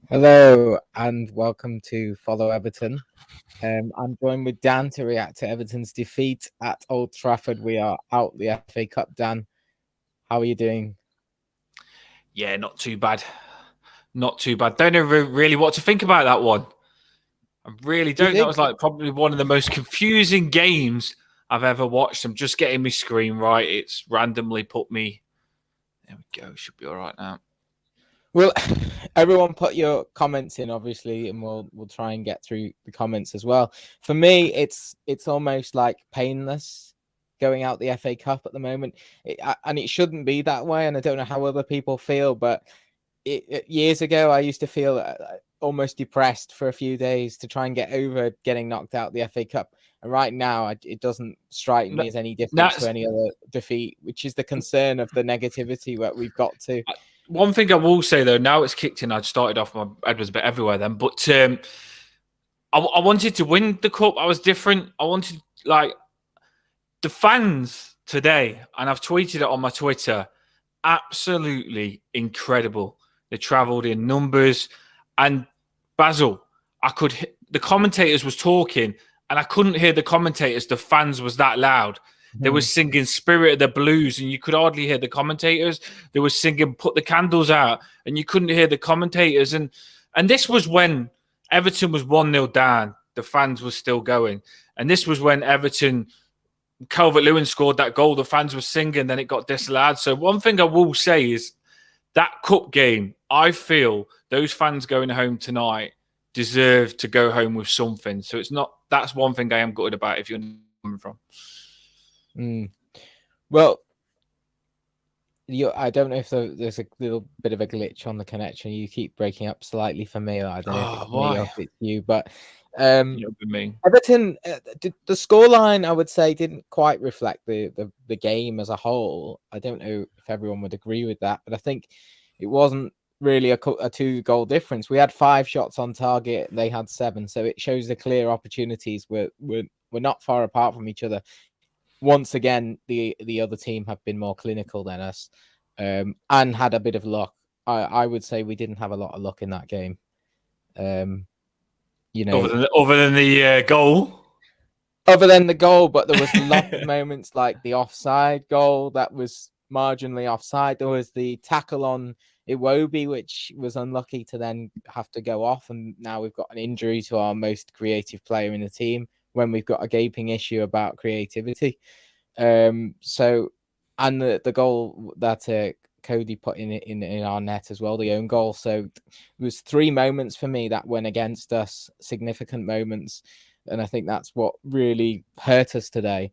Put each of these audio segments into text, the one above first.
Hello and welcome to Follow Everton. I'm joined with Dan to react to Everton's defeat at Old Trafford. We are out the FA Cup. Dan, how are you doing? Yeah, not too bad. Not too bad. Don't know really what to think about that one. I really don't. That was like probably one of the most confusing games I've ever watched. I'm just getting my screen right. It's randomly put me. There we go. Should be all right now. Well, everyone put your comments in, obviously, and we'll try and get through the comments as well. For me, it's almost like painless going out the FA Cup at the moment, and it shouldn't be that way. And I don't know how other people feel, but years ago, I used to feel almost depressed for a few days to try and get over getting knocked out the FA Cup. And right now, it doesn't strike me as any different to any other defeat, which is the concern of the negativity that we've got to. One thing I will say, though, now it's kicked in, I'd started off, my head was a bit everywhere then, but I wanted to win the cup. I was different. I wanted, like, the fans today, and I've tweeted it on my Twitter, absolutely incredible. They travelled in numbers. And Basil, the commentators was talking, and I couldn't hear the commentators. The fans was that loud. They were singing Spirit of the Blues, and you could hardly hear the commentators. They were singing Put the Candles Out, and you couldn't hear the commentators. And this was when Everton was 1-0 down. The fans were still going. And this was when Everton, Calvert-Lewin scored that goal. The fans were singing, then it got disallowed. So one thing I will say is that cup game, I feel those fans going home tonight deserve to go home with something. So it's not, that's one thing I am gutted about, if you're coming from. Well, I don't know if there's a little bit of a glitch on the connection. You keep breaking up slightly for me. I don't know if it's me or if it's you, but Everton, the scoreline, I would say, didn't quite reflect the game as a whole. I don't know if everyone would agree with that, but I think it wasn't really a 2-goal difference. We had 5 shots on target, they had 7, so it shows the clear opportunities were not far apart from each other. Once again, the other team have been more clinical than us, and had a bit of luck. I would say we didn't have a lot of luck in that game. You know, other than the goal. Other than the goal, but there was lots of moments like the offside goal that was marginally offside. There was the tackle on Iwobi, which was unlucky to then have to go off, and now we've got an injury to our most creative player in the team when we've got a gaping issue about creativity. So, and the goal that Cody put in our net as well, the own goal. So it was 3 moments for me that went against us, significant moments. And I think that's what really hurt us today.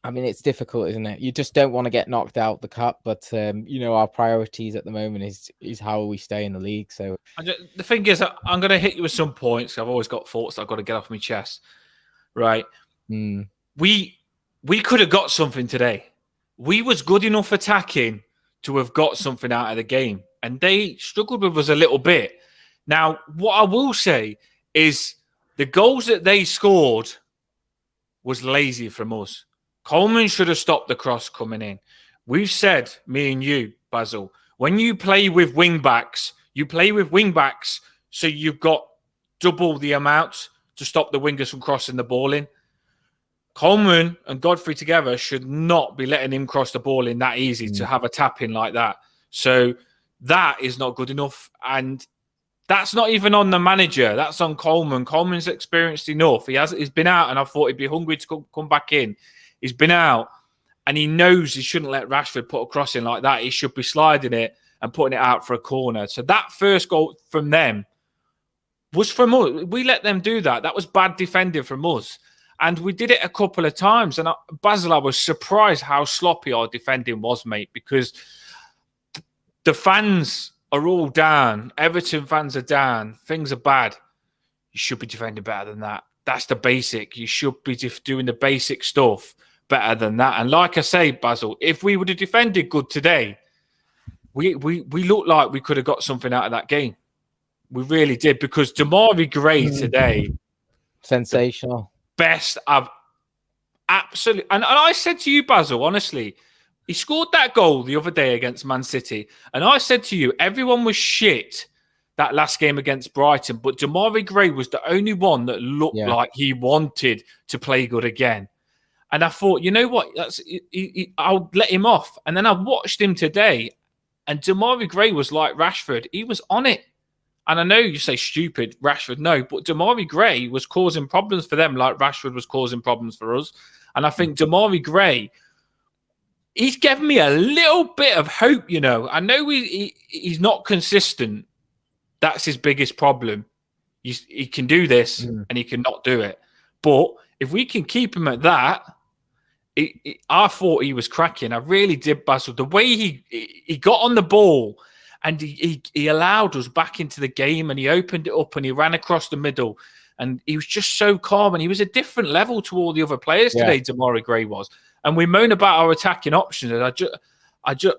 I mean, it's difficult, isn't it? You just don't want to get knocked out the cup, but our priorities at the moment is how we stay in the league. So the thing is, I'm going to hit you with some points. I've always got thoughts that I've got to get off my chest. Right? We could have got something today. We was good enough attacking to have got something out of the game, and they struggled with us a little bit. Now, what I will say is the goals that they scored was lazy from us. Coleman should have stopped the cross coming in. We've said, me and you, Basil, when you play with wing-backs, so you've got double the amount to stop the wingers from crossing the ball in. Coleman and Godfrey together should not be letting him cross the ball in that easy to have a tap in like that. So that is not good enough. And that's not even on the manager. That's on Coleman. Coleman's experienced enough. He's been out, and I thought he'd be hungry to come back in. He's been out, and he knows he shouldn't let Rashford put a cross in like that. He should be sliding it and putting it out for a corner. So that first goal from them was from us. We let them do that. That was bad defending from us. And we did it a couple of times. And Basil, I was surprised how sloppy our defending was, mate, because the fans are all down. Everton fans are down. Things are bad. You should be defending better than that. That's the basic. You should be doing the basic stuff better than that. And like I say, Basil, if we would have defended good today, we looked like we could have got something out of that game. We really did, because Damari Gray today, sensational. Best I've absolutely. And I said to you, Basil, honestly, He scored that goal the other day against Man City. And I said to you, everyone was shit that last game against Brighton, but Demarai Gray was the only one that looked like he wanted to play good again. And I thought, you know what? I'll let him off. And then I watched him today, and Demarai Gray was like Rashford. He was on it. And I know you say stupid, Rashford, no, but Demarai Gray was causing problems for them like Rashford was causing problems for us. And I think Demarai Gray, he's given me a little bit of hope, you know. I know he's not consistent. That's his biggest problem. He can do this and he can not do it. But if we can keep him at that, I thought he was cracking. I really did, Basil. The way he got on the ball and he allowed us back into the game, and he opened it up and he ran across the middle, and he was just so calm, and he was a different level to all the other players today, Demarai Gray was. And we moan about our attacking options, and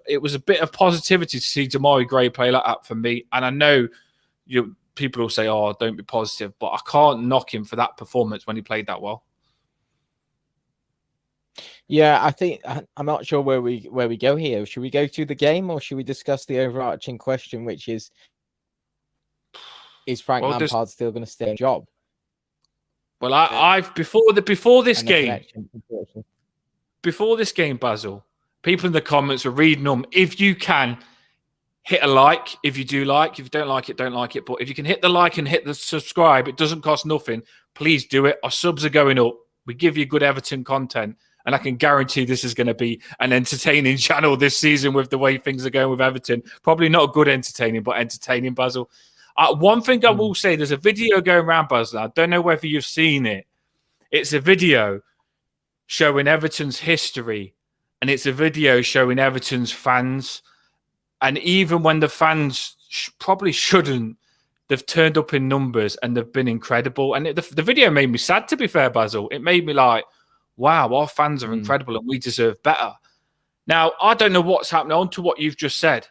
it was a bit of positivity to see Demarai Gray play like that for me. And I know people will say, "Oh, don't be positive," but I can't knock him for that performance when he played that well. Yeah, I think I'm not sure where we go here. Should we go through the game, or should we discuss the overarching question, which is Frank Lampard still going to stay in job? Well, I've before this game, Basil, people in the comments were reading them. If you can hit a like, if you do like, if you don't like it, don't like it. But if you can hit the like and hit the subscribe, it doesn't cost nothing. Please do it. Our subs are going up. We give you good Everton content. And I can guarantee this is going to be an entertaining channel this season with the way things are going with Everton. Probably not good entertaining, but entertaining, Basil. One thing I will say, there's a video going around, Basil. I don't know whether you've seen it. It's a video showing Everton's history, and it's a video showing Everton's fans. And even when the fans probably shouldn't, they've turned up in numbers and they've been incredible. And the video made me sad, to be fair, Basil. It made me like, wow, our fans are incredible and we deserve better. Now, I don't know what's happening. On to what you've just said.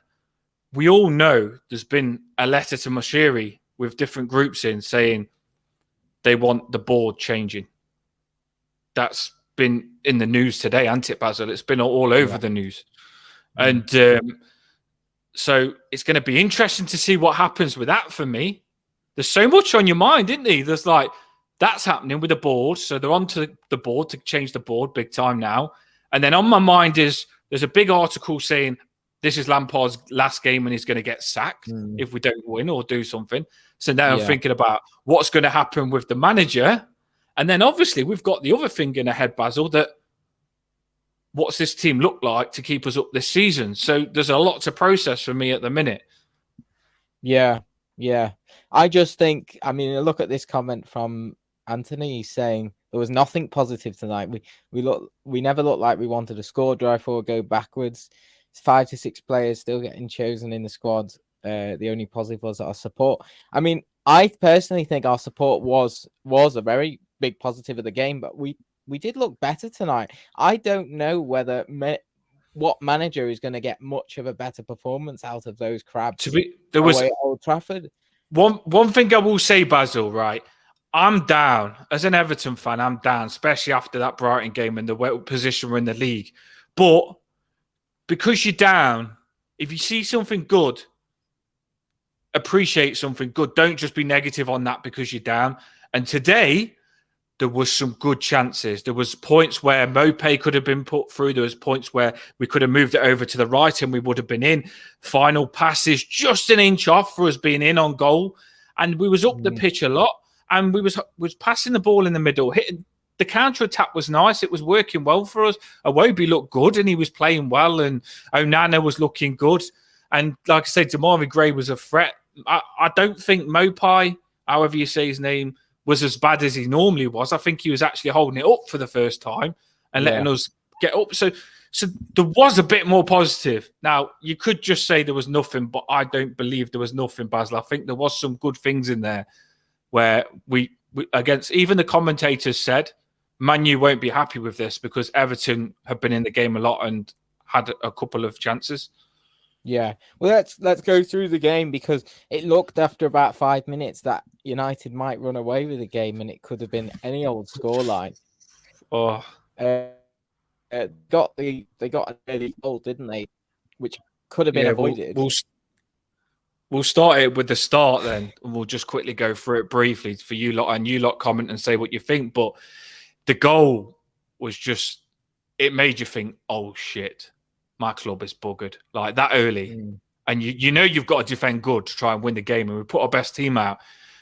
We all know there's been a letter to Moshiri with different groups in saying they want the board changing. That's been in the news today, hasn't it, Basil? It's been all over the news. And so it's going to be interesting to see what happens with that for me. There's so much on your mind, isn't there? There's like, that's happening with the board. So they're on to the board to change the board big time now. And then on my mind is there's a big article saying this is Lampard's last game and he's going to get sacked if we don't win or do something. So now I'm thinking about what's going to happen with the manager. And then obviously we've got the other thing in ahead, Basil, that what's this team look like to keep us up this season? So there's a lot to process for me at the minute. Yeah. I just think, I mean, look at this comment from Anthony. He's saying there was nothing positive tonight. We never looked like we wanted to score, drive forward, go backwards. It's 5 to 6 players still getting chosen in the squad. The only positive was our support. I mean, I personally think our support was a very big positive of the game, but we did look better tonight. I don't know whether what manager is going to get much of a better performance out of those crabs. There was at Old Trafford. One thing I will say, Basil, right? I'm down. As an Everton fan, I'm down, especially after that Brighton game and the position we're in the league. But because you're down, if you see something good, appreciate something good. Don't just be negative on that because you're down. And today, there was some good chances. There was points where Mopé could have been put through. There was points where we could have moved it over to the right and we would have been in. Final passes just an inch off for us being in on goal. And we was up the pitch a lot. And we was passing the ball in the middle. Hitting the counter-attack was nice. It was working well for us. Iwobi looked good and he was playing well. And Onana was looking good. And like I said, Demarai Gray was a threat. I don't think Mopé, however you say his name, was as bad as he normally was. I think he was actually holding it up for the first time and letting us get up. So there was a bit more positive. Now, you could just say there was nothing, but I don't believe there was nothing, Basil. I think there was some good things in there where we against, even the commentators said, Man U won't be happy with this because Everton have been in the game a lot and had a couple of chances. Yeah, well, let's go through the game because it looked after about 5 minutes that United might run away with the game and it could have been any old scoreline. they got an early goal, didn't they? Which could have been avoided. We'll start it with the start then, and we'll just quickly go through it briefly for you lot, and you lot comment and say what you think. But the goal was just, it made you think, oh shit, my club is buggered like that early. And you know you've got to defend good to try and win the game. And we put our best team out,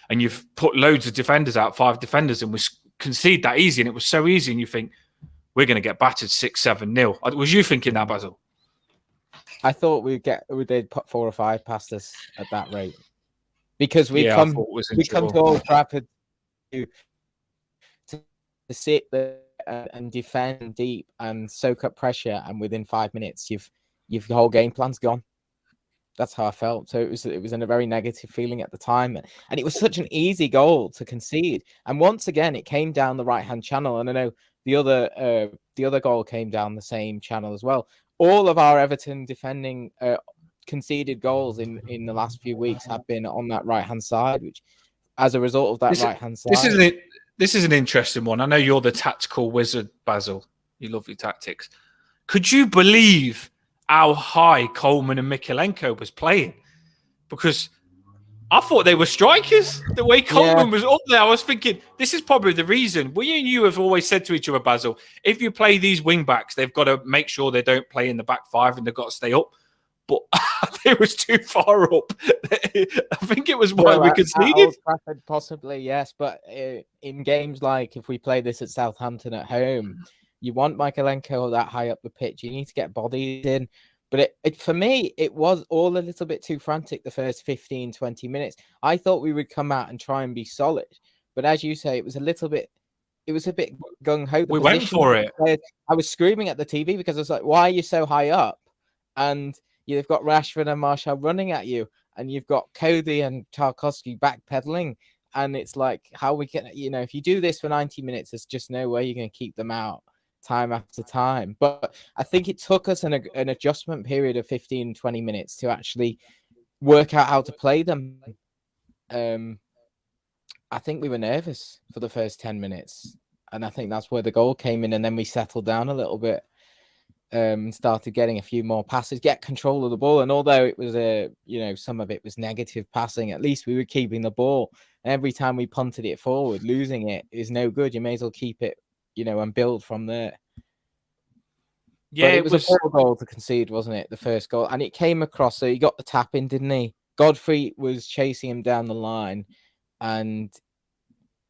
and you've put loads of defenders out, 5 defenders, and we concede that easy. And it was so easy. And you think, we're going to get battered 6-7-0. Was you thinking that, Basil? I thought they'd put 4 or 5 past us at that rate. Because we come to Old Trafford to sit there and defend deep and soak up pressure. And within 5 minutes, your whole game plan's gone. That's how I felt. So it was in a very negative feeling at the time, and it was such an easy goal to concede. And once again, it came down the right hand channel. And I know the other goal came down the same channel as well. All of our Everton defending conceded goals in the last few weeks have been on that right hand side, which, as a result of that right hand side, this is an interesting one. I know you're the tactical wizard, Basil. You love your tactics. Could you believe how high Coleman and Mykolenko was playing? Because I thought they were strikers. The way Coleman was up there, I was thinking, this is probably the reason. We and you have always said to each other, Basil, if you play these wing backs, they've got to make sure they don't play in the back 5 and they've got to stay up. But it was too far up. I think it was why we conceded. Old Trafford, possibly, yes. But in games like if we play this at Southampton at home, you want Mykolenko that high up the pitch. You need to get bodies in. But for me, it was all a little bit too frantic the first 15, 20 minutes. I thought we would come out and try and be solid. But as you say, it was a bit gung-ho. We went for it. I was screaming at the TV because I was like, why are you so high up? And you've got Rashford and Martial running at you. And you've got Cody and Tarkowski backpedaling. And it's like, how we can, if you do this for 90 minutes, there's just no way you're going to keep them out time after time. But I think it took us an adjustment period of 15, 20 minutes to actually work out how to play them. I think we were nervous for the first 10 minutes. And I think that's where the goal came in. And then we settled down a little bit. Started getting a few more passes, get control of the ball. And although it was some of it was negative passing, at least we were keeping the ball. And every time we punted it forward, losing it is no good. You may as well keep it, and build from there. Yeah, but it was a poor goal to concede, wasn't it? The first goal. And it came across, so he got the tap in, didn't he? Godfrey was chasing him down the line, and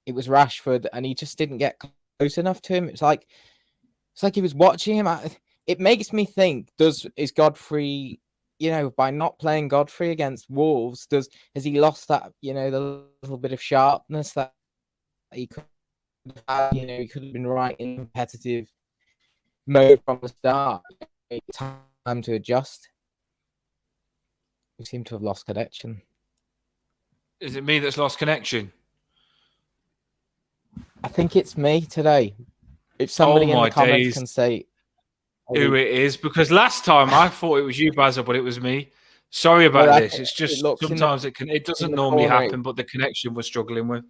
it was Rashford, and he just didn't get close enough to him. It's like he was watching him. It makes me think, is Godfrey, by not playing Godfrey against Wolves, has he lost that, the little bit of sharpness that he could have had? He could have been right in competitive mode from the start. Time to adjust. We seem to have lost connection. Is it me that's lost connection? I think it's me today. If somebody in the comments can say who it is, because last time I thought it was you, Basil, but it was me. Sorry about this. It's just sometimes it doesn't normally happen, but the connection we're struggling with.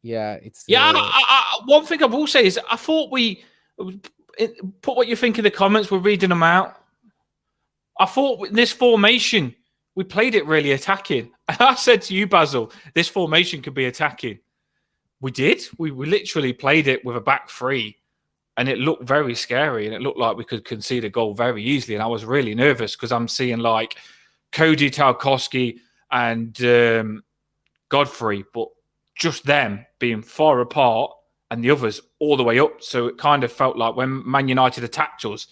Yeah, it's one thing I will say is I thought we put what you think in the comments. We're reading them out. I thought with this formation we played it really attacking. I said to you, Basil, this formation could be attacking. We did. We literally played it with a back 3. And it looked very scary, and it looked like we could concede a goal very easily. And I was really nervous because I'm seeing like Cody, Tarkowski, and Godfrey, but just them being far apart and the others all the way up. So it kind of felt like when Man United attacked us,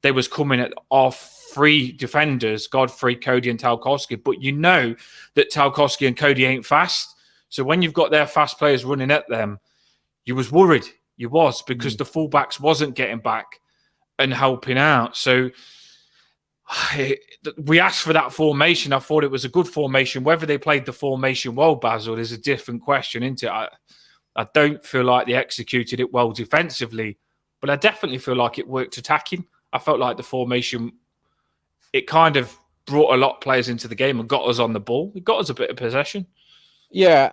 they was coming at our 3 defenders, Godfrey, Cody, and Tarkowski. But you know that Tarkowski and Cody ain't fast. So when you've got their fast players running at them, you was worried. You was, because the fullbacks wasn't getting back and helping out. So we asked for that formation. I thought it was a good formation. Whether they played the formation well, Basil, is a different question, isn't it? I don't feel like they executed it well defensively, but I definitely feel like it worked attacking. I felt like the formation, it kind of brought a lot of players into the game and got us on the ball. It got us a bit of possession. Yeah,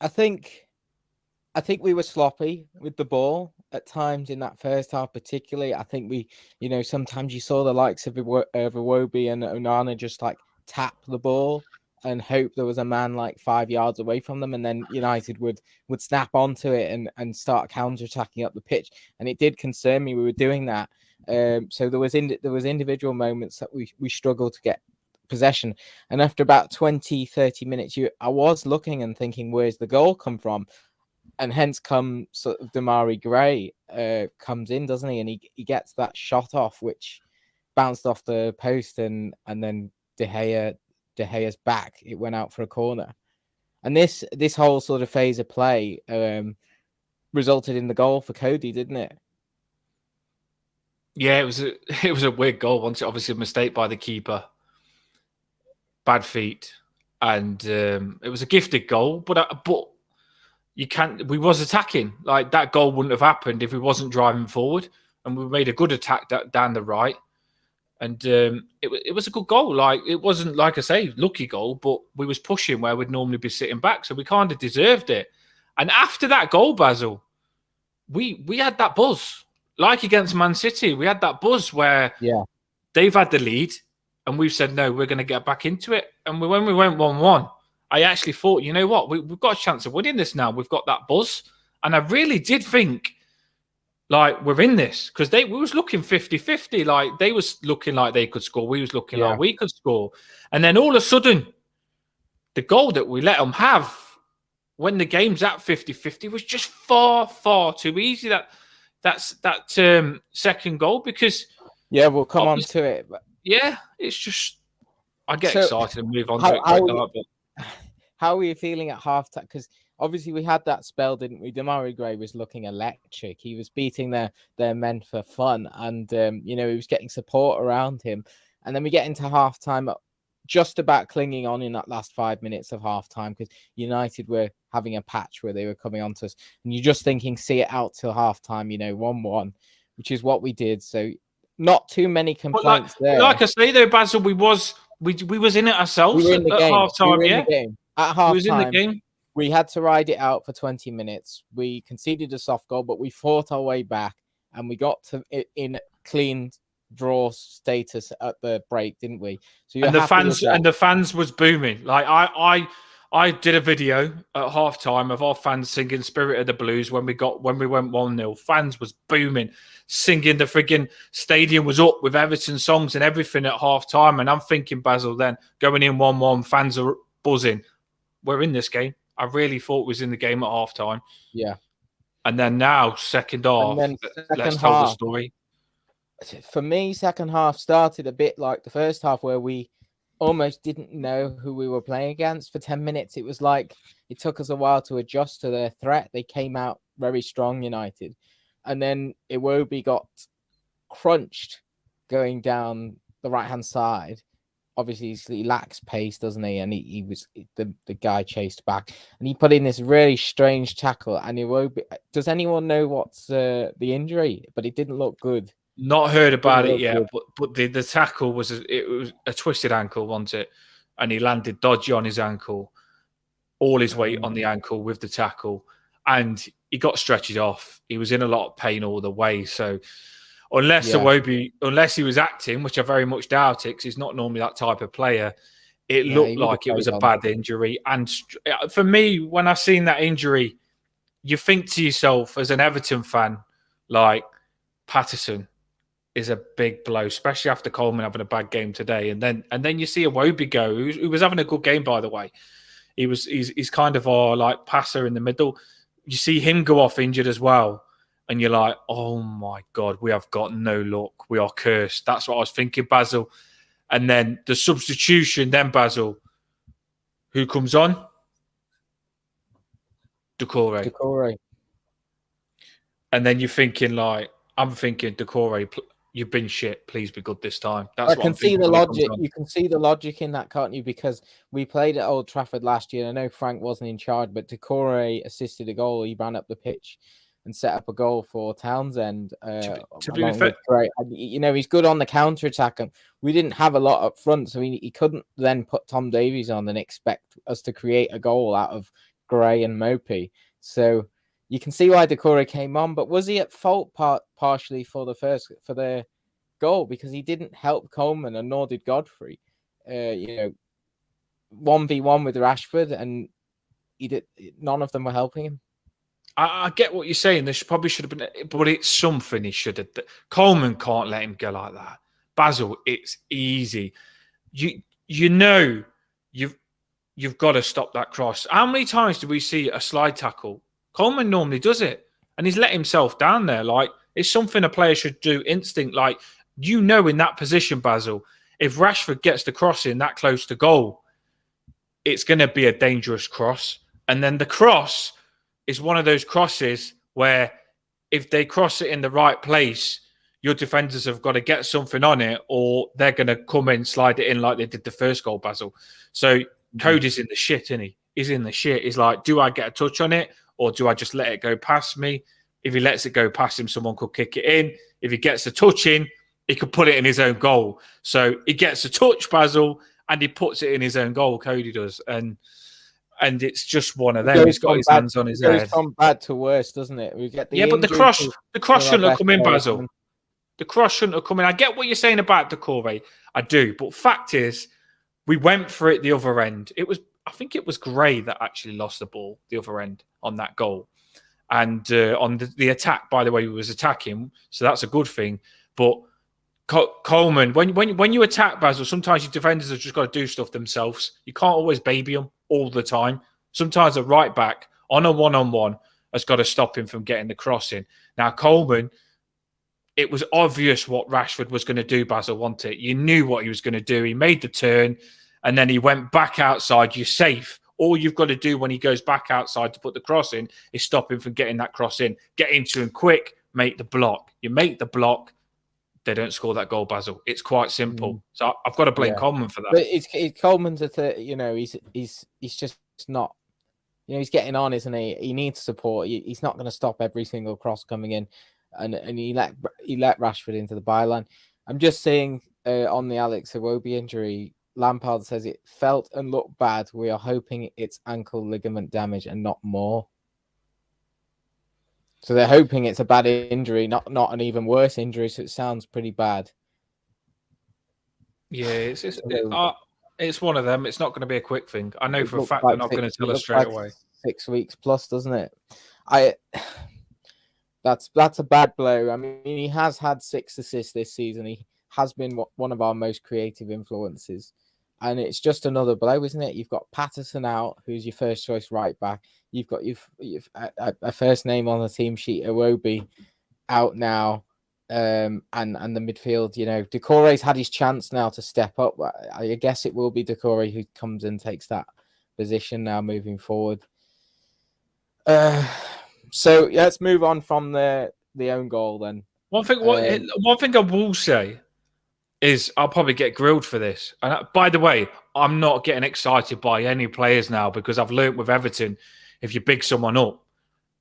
I think we were sloppy with the ball. at times in that first half, particularly. I think we, sometimes you saw the likes of Iwobi and Onana just like tap the ball and hope there was a man like 5 yards away from them, and then United would snap onto it and start counter-attacking up the pitch. And it did concern me we were doing that. So there was individual moments that we struggled to get possession. And after about 20-30 minutes, I was looking and thinking, where's the goal come from? And hence come sort of Demarai Gray comes in, doesn't he? And he gets that shot off, which bounced off the post, and then De Gea's back. It went out for a corner. And this whole sort of phase of play resulted in the goal for Cody, didn't it? Yeah, it was a weird goal. Once, obviously, a mistake by the keeper, bad feet, and it was a gifted goal. But you can't. We was attacking. Like, that goal wouldn't have happened if we wasn't driving forward, and we made a good attack down the right. And it was a good goal. Like, it wasn't, like I say, lucky goal, but we was pushing where we'd normally be sitting back, so we kind of deserved it. And after that goal, Basil, we had that buzz. Like against Man City, we had that buzz where they've had the lead, and we've said, no, we're going to get back into it. And when we went 1-1, I actually thought, you know what, we've got a chance of winning this now. We've got that buzz. And I really did think, like, we're in this, because we was looking 50-50. Like, they was looking like they could score. We was looking like we could score. And then all of a sudden, the goal that we let them have when the game's at 50-50 was just far, far too easy. That's second goal, because we'll come on to it. But yeah, it's just, I get excited and move on to it. How were you feeling at half time? Because obviously we had that spell, didn't we? Demarai Gray was looking electric. He was beating their men for fun, and he was getting support around him. And then we get into half time, just about clinging on in that last 5 minutes of half time, because United were having a patch where they were coming onto us, and you're just thinking, see it out till half time, 1-1, which is what we did. So not too many complaints there. Like I say though, Basil, we was in it ourselves at half time. At half time, we had to ride it out for 20 minutes. We conceded a soft goal, but we fought our way back, and we got to it in clean draw status at the break, didn't we? So the fans was booming. Like, I did a video at half time of our fans singing "Spirit of the Blues" when we went 1-0. Fans was booming, singing. The frigging stadium was up with Everton songs and everything at half time. And I'm thinking, Basil, then going in 1-1, fans are buzzing. We're in this game. I really thought we was in the game at half time. Yeah. And then now, second half, let's tell the story. For me, second half started a bit like the first half, where we almost didn't know who we were playing against for 10 minutes. It was like it took us a while to adjust to their threat. They came out very strong, United. And then Iwobi got crunched going down the right-hand side. Obviously, he lacks pace, doesn't he? And he was the guy chased back, and he put in this really strange tackle. And Iwobi, does anyone know what's the injury? But it didn't look good. Not heard about it yet, but the tackle was a twisted ankle, wasn't it? And he landed dodgy on his ankle, all his weight on the ankle with the tackle, and he got stretched off. He was in a lot of pain all the way. So unless he was acting, which I very much doubt it, because he's not normally that type of player, it looked like it was a bad injury. And for me, when I've seen that injury, you think to yourself as an Everton fan, like, Patterson is a big blow, especially after Coleman having a bad game today. And then you see Iwobi go, who was having a good game, by the way. He's kind of our, like, passer in the middle. You see him go off injured as well, and you're like, oh my God, we have got no luck. We are cursed. That's what I was thinking, Basil. And then the substitution, Basil, who comes on? Doucouré. And then you're thinking, like, I'm thinking, Doucouré, you've been shit. Please be good this time. That's what I'm thinking. You can see the logic in that, can't you? Because we played at Old Trafford last year. And I know Frank wasn't in charge, but Doucouré assisted a goal. He ran up the pitch and set up a goal for Townsend. To be fair, great. He's good on the counter attack, and we didn't have a lot up front, so he couldn't then put Tom Davies on and expect us to create a goal out of Gray and Mopey. So you can see why Decore came on, but was he at fault partially for the goal, because he didn't help Coleman and nor did Godfrey. 1v1 with Rashford, and none of them were helping him. I get what you're saying. Probably should have been, but it's something he should have. Coleman can't let him go like that. Basil, it's easy. You've got to stop that cross. How many times do we see a slide tackle? Coleman normally does it, and he's let himself down there. Like, it's something a player should do instinct. Like, in that position, Basil, if Rashford gets the cross in that close to goal, it's going to be a dangerous cross. And then the cross is one of those crosses where if they cross it in the right place, your defenders have got to get something on it, or they're going to come in, slide it in like they did the first goal, Basil. So Cody's in the shit, isn't he? He's in the shit. He's like, do I get a touch on it, or do I just let it go past me? If he lets it go past him, someone could kick it in. If he gets a touch in, he could put it in his own goal. So he gets a touch, Basil, and he puts it in his own goal, Cody does. And it's just one of them. He's got his hands on his head. It goes from bad to worse, doesn't it? We get but the cross shouldn't have come in, Basil. The cross shouldn't have come in. I get what you're saying about Decore. I do. But fact is, we went for it the other end. I think it was Gray that actually lost the ball the other end on that goal. And on the attack, by the way, we was attacking. So that's a good thing. But Coleman, when you attack, Basil, sometimes your defenders have just got to do stuff themselves. You can't always baby them all the time. Sometimes a right back on a one-on-one has got to stop him from getting the cross in. Now, Coleman, it was obvious what Rashford was going to do, Basil, wasn't it? You knew what he was going to do. He made the turn, and then he went back outside. You're safe. All you've got to do when he goes back outside to put the cross in is stop him from getting that cross in. Get into him quick, make the block. You make the block, they don't score that goal, Basil. It's quite simple. So I've got to blame Coleman for that. But Coleman's he's just not, he's getting on, isn't he? He needs support. He's not going to stop every single cross coming in, and he let Rashford into the byline. I'm just saying on the Alex Iwobi injury, Lampard says it felt and looked bad. We are hoping it's ankle ligament damage and not more. So they're hoping it's a bad injury, not an even worse injury. So it sounds pretty bad. Yeah, it's one of them. It's not going to be a quick thing. I know for a fact they're not going to tell us straight away. 6 weeks plus, doesn't it? That's a bad blow. I mean, he has had 6 assists this season. He has been one of our most creative influences. And it's just another blow, isn't it? You've got Patterson out, who's your first choice right back. You've got a first name on the team sheet, Iwobi, out now. And the midfield, Decore's had his chance now to step up. I guess it will be Decore who comes and takes that position now moving forward. So let's move on from the own goal then. One thing I will say is I'll probably get grilled for this. And by the way, I'm not getting excited by any players now, because I've learnt with Everton, if you big someone up,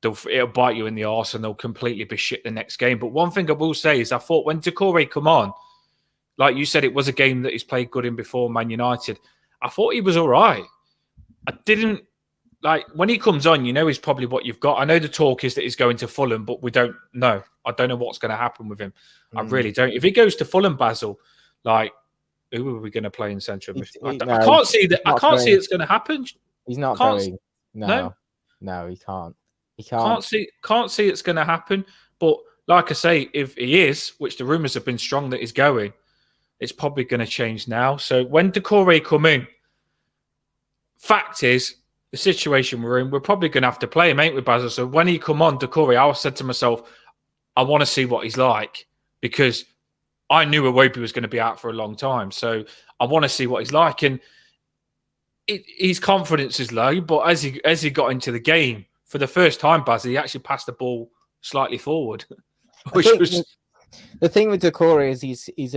it'll bite you in the arse and they'll completely be shit the next game. But one thing I will say is I thought when Decore come on, like you said, it was a game that he's played good in before, Man United. I thought he was all right. I didn't, when he comes on, he's probably what you've got. I know the talk is that he's going to Fulham, but we don't know. I don't know what's going to happen with him. I really don't. If he goes to Fulham, Basil, who are we going to play in central midfield? I can't see that. I can't see it's going to happen. He's not going. No, he can't. He can't. Can't see it's going to happen. But like I say, if he is, which the rumours have been strong that he's going, it's probably going to change now. So when Decore come in, fact is, the situation we're in, we're probably going to have to play him, ain't we, Basil? So when he come on, Decore, I said to myself, I want to see what he's like, because I knew Iwobi was going to be out for a long time. So I want to see what he's like. And his confidence is low, but as he got into the game, for the first time, Basil, he actually passed the ball slightly forward. The thing with Decore is he's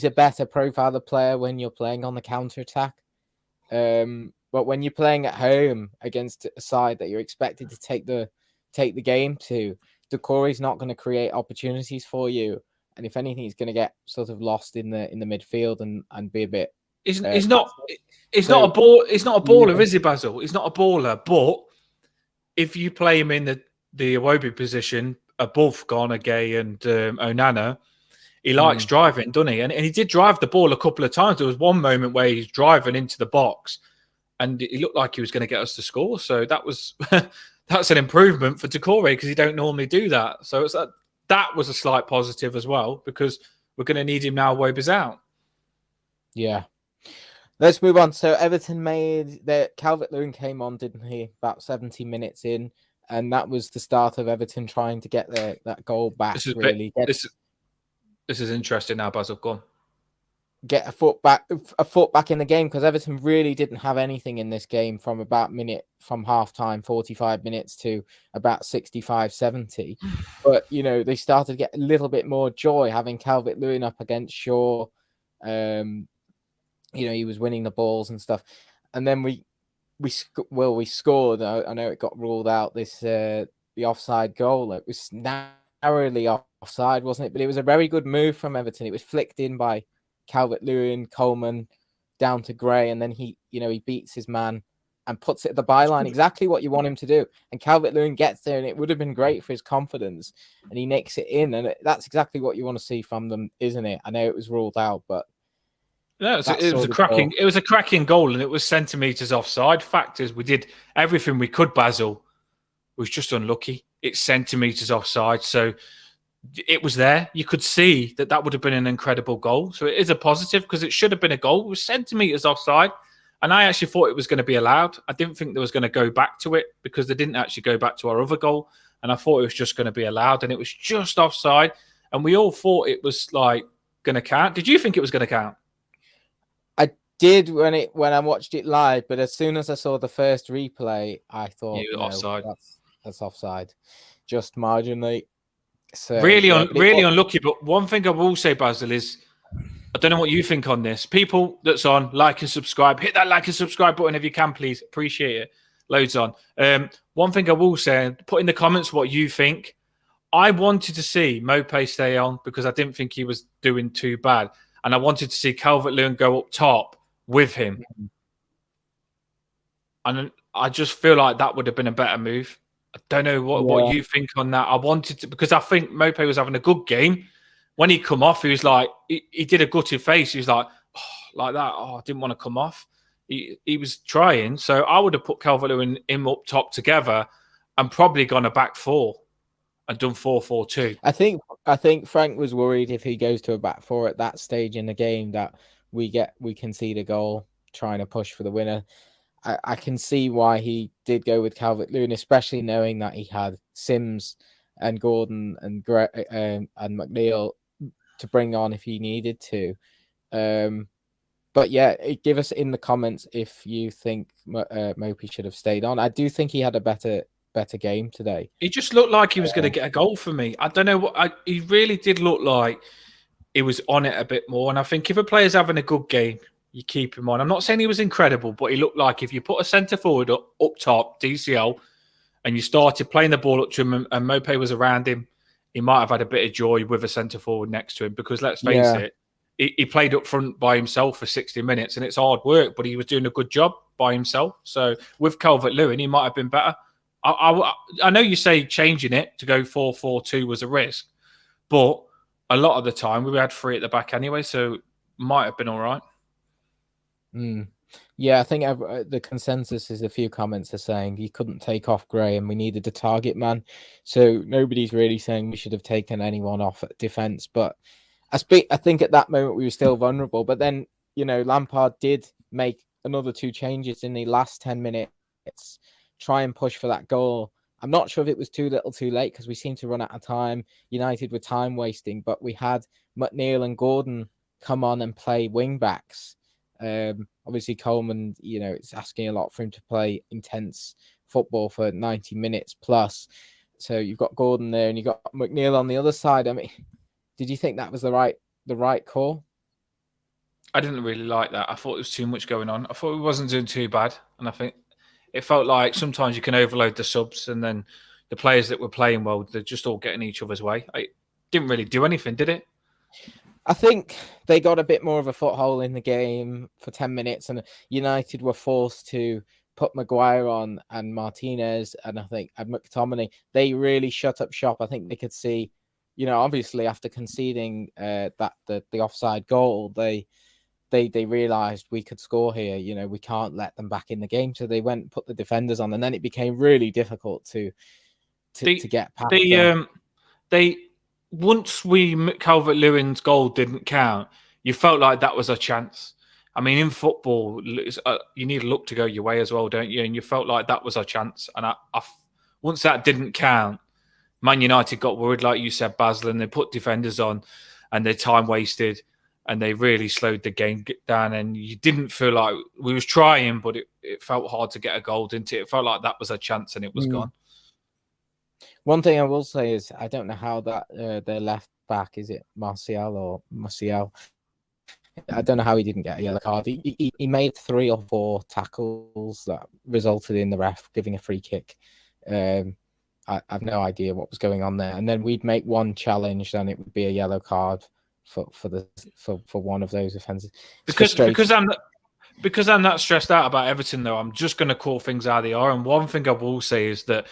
a better profile of player when you're playing on the counter-attack. But when you're playing at home against a side that you're expected to take the game to, Decore is not going to create opportunities for you. And if anything, he's going to get sort of lost in the midfield and be a bit. He's not a baller, is he, Basil? He's not a baller. But if you play him in the the Iwobi position above Garner, Gay, and Onana. He likes driving, doesn't he? And he did drive the ball a couple of times. There was one moment where he's driving into the box, and he looked like he was going to get us to score. So that was that's an improvement for Decore because he don't normally do that. So that was a slight positive as well because we're going to need him now. Iwobi's out. Yeah. Let's move on. So Everton made Calvert-Lewin came on, didn't he? About 70 minutes in, and that was the start of Everton trying to get that goal back. This is interesting now, Basil. Go on. Get a foot back in the game because Everton really didn't have anything in this game from half time, 45 minutes to about 65, 70. But they started to get a little bit more joy having Calvert-Lewin up against Shaw. He was winning the balls and stuff, and then we scored. I know it got ruled out. The offside goal. It was narrowly offside, wasn't it? But it was a very good move from Everton. It was flicked in by Calvert-Lewin, Coleman, down to Gray, and then he beats his man and puts it at the byline. Exactly what you want him to do. And Calvert-Lewin gets there, and it would have been great for his confidence. And he nicks it in, and that's exactly what you want to see from them, isn't it? I know it was ruled out, but. No, it was a cracking goal, and it was centimetres offside. Fact is, we did everything we could. Basil was just unlucky. It's centimetres offside, so it was there. You could see that would have been an incredible goal. So it is a positive because it should have been a goal. It was centimetres offside, and I actually thought it was going to be allowed. I didn't think there was going to go back to it because they didn't actually go back to our other goal, and I thought it was just going to be allowed, and it was just offside, and we all thought it was like going to count. Did you think it was going to count? Did when I watched it live, but as soon as I saw the first replay, I thought offside. That's offside, just marginally. So really unlucky. But one thing I will say, Basil, is I don't know what you think on this. People that's on, like and subscribe, hit that like and subscribe button if you can, please. Appreciate it. Loads on. One thing I will say, put in the comments what you think. I wanted to see Mope stay on because I didn't think he was doing too bad, and I wanted to see Calvert-Lewin go up top with him. And I just feel like that would have been a better move. I don't know what you think on that. I wanted to, because I think Mope was having a good game. When he come off, he was like, he did a gutted face. He was like, like that. Oh, I didn't want to come off. He was trying. So I would have put Calvert-Lewin and him up top together and probably gone a back four and done 4-4-2. I think Frank was worried if he goes to a back four at that stage in the game that we concede a goal trying to push for the winner. I can see why he did go with Calvert-Lewin, especially knowing that he had Sims and Gordon and McNeil to bring on if he needed to. But yeah, give us in the comments if you think Mope should have stayed on. I do think he had a better game today. He just looked like he was going to get a goal for me. I don't know he really did look like he was on it a bit more. And I think if a player's having a good game, you keep him on. I'm not saying he was incredible, but he looked like if you put a centre forward up top, DCL, and you started playing the ball up to him and Mope was around him, he might have had a bit of joy with a centre forward next to him because let's face it, he played up front by himself for 60 minutes and it's hard work, but he was doing a good job by himself. So with Calvert-Lewin, he might have been better. I know you say changing it to go 4-4-2 was a risk, but a lot of the time we had 3 at the back anyway, so might have been all right. Yeah, I think the consensus is a few comments are saying he couldn't take off Gray and we needed a target man. So nobody's really saying we should have taken anyone off at defence. But I think at that moment we were still vulnerable. But then, Lampard did make another 2 changes in the last 10 minutes, try and push for that goal. I'm not sure if it was too little too late because we seemed to run out of time. United were time wasting, but we had McNeil and Gordon come on and play wing backs. Obviously Coleman, it's asking a lot for him to play intense football for 90 minutes plus. So you've got Gordon there and you've got McNeil on the other side. I mean, did you think that was the right call? I didn't really like that. I thought there was too much going on. I thought we wasn't doing too bad. And I think it felt like sometimes you can overload the subs and then the players that were playing well, they're just all getting each other's way. It didn't really do anything, did it? I think they got a bit more of a foothold in the game for 10 minutes and United were forced to put Maguire on and Martinez and I think McTominay, they really shut up shop. I think they could see, obviously after conceding that the offside goal, they realized we could score here. We can't let them back in the game. So they went and put the defenders on, and then it became really difficult to get past them. Once Calvert-Lewin's goal didn't count, you felt like that was a chance. I mean, in football, you need luck to go your way as well, don't you? And you felt like that was a chance. And once that didn't count, Man United got worried, like you said, Basil, and they put defenders on, and their time wasted, and they really slowed the game down. And you didn't feel like we was trying, but it felt hard to get a goal, didn't it? It felt like that was a chance, and it was gone. One thing I will say is I don't know how that their left back, is it Martial? I don't know how he didn't get a yellow card. He made 3 or 4 tackles that resulted in the ref giving a free kick. I've no idea what was going on there. And then we'd make one challenge, then it would be a yellow card for one of those offences. Because I'm not stressed out about Everton, though, I'm just going to call things how they are. And one thing I will say is that,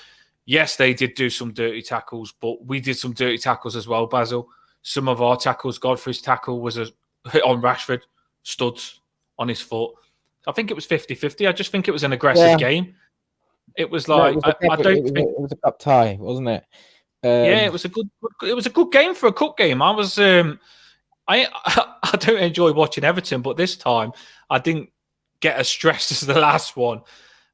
yes, they did do some dirty tackles, but we did some dirty tackles as well, Basil. Some of our tackles, Godfrey's tackle was a hit on Rashford, studs on his foot. I think it was 50-50. I just think it was an aggressive game. It was like it was a cup tie, wasn't it? It was a good game for a cup game. I was I don't enjoy watching Everton, but this time I didn't get as stressed as the last one,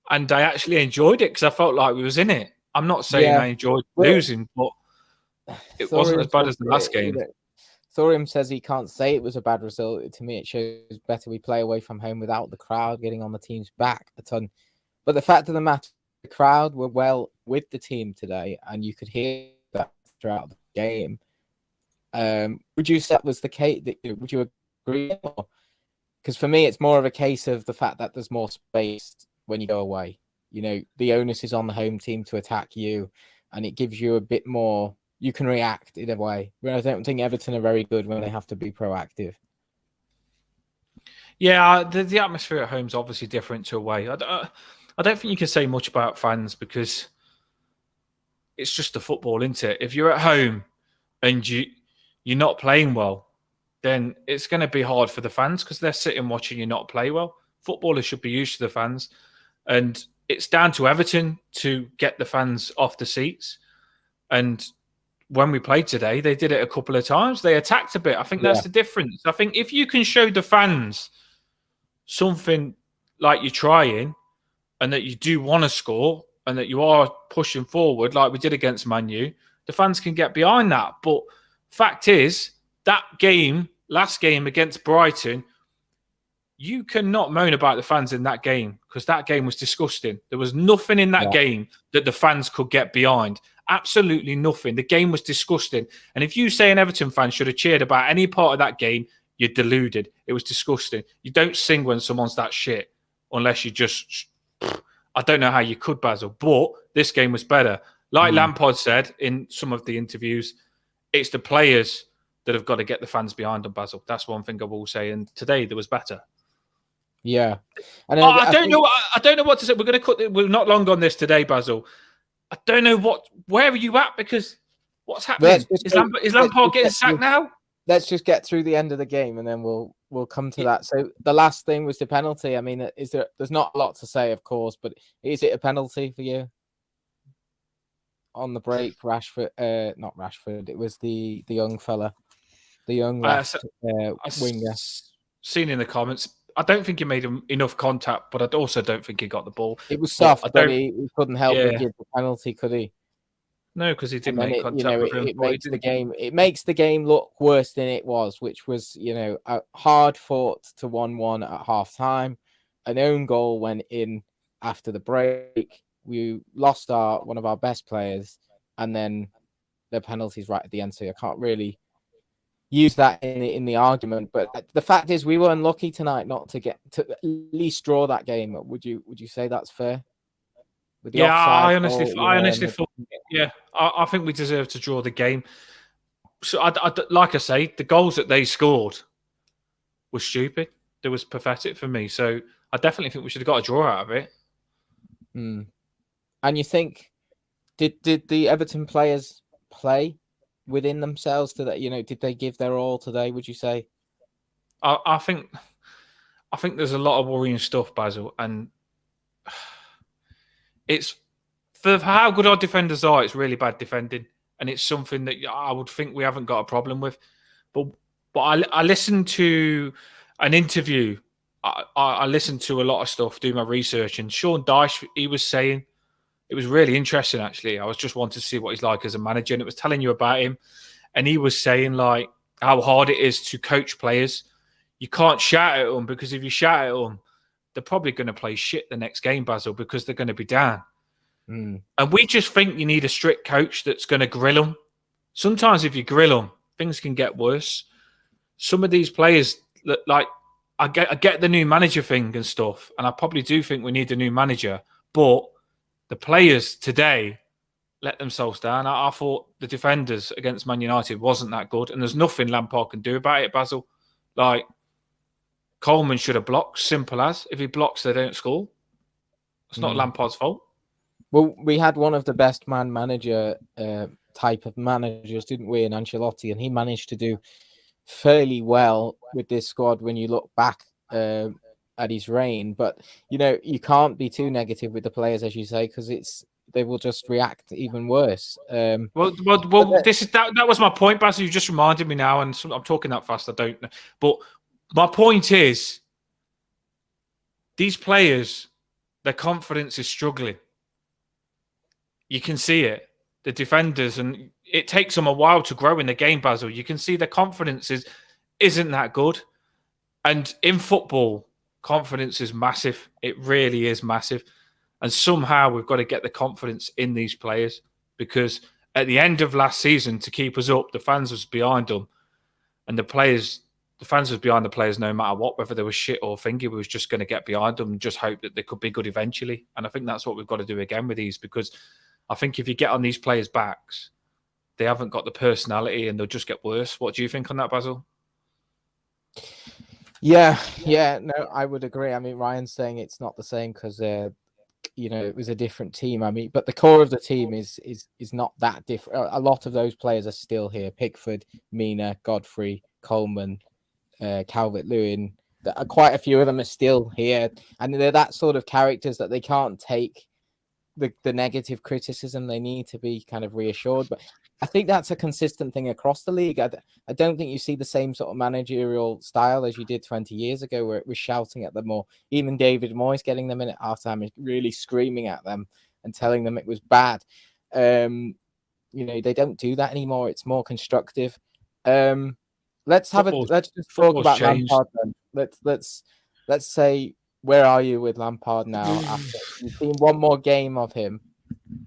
and I actually enjoyed it because I felt like we was in it. I'm not saying I enjoyed losing, but it wasn't as bad as the last game. Thorium says he can't say it was a bad result. To me, it shows better we play away from home without the crowd getting on the team's back a ton. But the fact of the matter, the crowd were well with the team today, and you could hear that throughout the game. Would you say that was the case? Would you agree? Because for me, it's more of a case of the fact that there's more space when you go away. The onus is on the home team to attack you, and it gives you a bit more. You can react in a way. I don't think Everton are very good when they have to be proactive. Yeah, the atmosphere at home is obviously different to away. I don't think you can say much about fans because it's just the football, isn't it? If you're at home and you're not playing well, then it's going to be hard for the fans because they're sitting watching you not play well. Footballers should be used to the fans, and it's down to Everton to get the fans off the seats. And when we played today, they did it a couple of times. They attacked a bit. I think that's the difference. I think if you can show the fans something like you're trying and that you do want to score and that you are pushing forward like we did against Man U, the fans can get behind that. But fact is, that game, last game against Brighton, you cannot moan about the fans in that game because that game was disgusting. There was nothing in that game that the fans could get behind. Absolutely nothing. The game was disgusting. And if you say an Everton fan should have cheered about any part of that game, you're deluded. It was disgusting. You don't sing when someone's that shit unless you just... I don't know how you could, Basil, but this game was better. Like Lampard said in some of the interviews, it's the players that have got to get the fans behind them, Basil. That's one thing I will say. And today there was better. Yeah. And I don't know what to say. We're going to cut. We're not long on this today, Basil. I don't know where are you at because what's happening? Is Lampard getting sacked now? Let's just get through the end of the game and then we'll come to that. So the last thing was the penalty. I mean, there's not a lot to say, of course, but is it a penalty for you? On the break, Rashford, not Rashford, it was the young fella, the young winger. Seen in the comments. I don't think he made enough contact, but I also don't think he got the ball. It was soft, but he couldn't help but give the penalty, could he? No, because he didn't make contact with him. It makes the game look worse than it was, which was, a hard fought to 1-1 at half time. An own goal went in after the break. We lost one of our best players, and then the penalties right at the end. So I can't really use that in the argument, but the fact is we were unlucky tonight not to get to at least draw that game. Would you say that's fair? I honestly thought, I think we deserve to draw the game. So like I say, the goals that they scored were stupid. They was pathetic for me. So I definitely think we should have got a draw out of it. And you think, did the Everton players play within themselves to that? Did they give their all today? Would you say? I think there's a lot of worrying stuff, Basil, and it's for how good our defenders are. It's really bad defending, and it's something that I would think we haven't got a problem with. But I listened to an interview. I listened to a lot of stuff, do my research, and Sean Dyche, he was saying, it was really interesting, actually. I was just wanting to see what he's like as a manager, and it was telling you about him. And he was saying, like, how hard it is to coach players. You can't shout at them, because if you shout at them, they're probably going to play shit the next game, Basil, because they're going to be down. And we just think you need a strict coach that's going to grill them. Sometimes if you grill them, things can get worse. Some of these players, like, I get the new manager thing and stuff, and I probably do think we need a new manager, but the players today let themselves down. I thought the defenders against Man United wasn't that good, and there's nothing Lampard can do about it, Basil. Like, Coleman should have blocked, simple as. If he blocks, they don't score. It's not Lampard's fault. Well, we had one of the best manager type of managers, didn't we, in Ancelotti, and he managed to do fairly well with this squad when you look back at his reign. But you can't be too negative with the players, as you say, because they will just react even worse. Well, that was my point, Basil. You just reminded me now, and I'm talking that fast. I don't know, but my point is, these players, their confidence is struggling. You can see it. The defenders, and it takes them a while to grow in the game, Basil. You can see their confidence isn't that good. And in football, confidence is massive. It really is massive. And somehow we've got to get the confidence in these players, because at the end of last season, to keep us up, the fans was behind them. And the fans was behind the players no matter what, whether they were shit or thingy. We was just going to get behind them and just hope that they could be good eventually. And I think that's what we've got to do again with these, because I think if you get on these players' backs, they haven't got the personality and they'll just get worse. What do you think on that, Basil? Yeah, no, I would agree. I mean, Ryan's saying it's not the same because it was a different team. I mean, but the core of the team is not that different. A lot of those players are still here: Pickford, Mina, Godfrey, Coleman, Calvert-Lewin. Quite a few of them are still here, and they're that sort of characters that they can't take the negative criticism. They need to be kind of reassured. But I think that's a consistent thing across the league. I don't think you see the same sort of managerial style as you did 20 years ago, where it was shouting at them, or even David Moyes getting them in at halftime and really screaming at them and telling them it was bad. They don't do that anymore. It's more constructive. Let's just talk about Lampard then. Let's say, where are you with Lampard now? After you've seen one more game of him,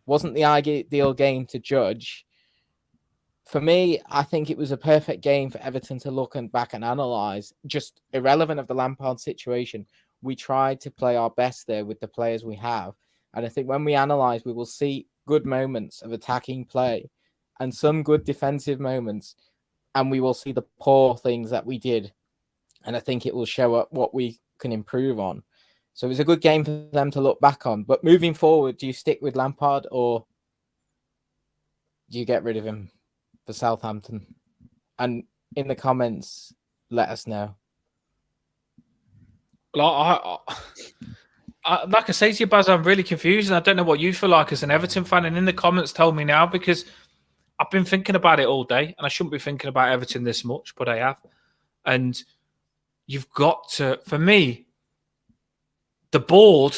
wasn't the ideal game to judge. For me, I think it was a perfect game for Everton to look back and analyse, just irrelevant of the Lampard situation. We tried to play our best there with the players we have. And I think when we analyse, we will see good moments of attacking play and some good defensive moments. And we will see the poor things that we did. And I think it will show up what we can improve on. So it was a good game for them to look back on. But moving forward, do you stick with Lampard or do you get rid of him for Southampton? And in the comments, let us know. Well, like I say to you, Baz, I'm really confused, and I don't know what you feel like as an Everton fan. And in the comments, tell me now, because I've been thinking about it all day, and I shouldn't be thinking about Everton this much, but I have. And you've got to, for me, the board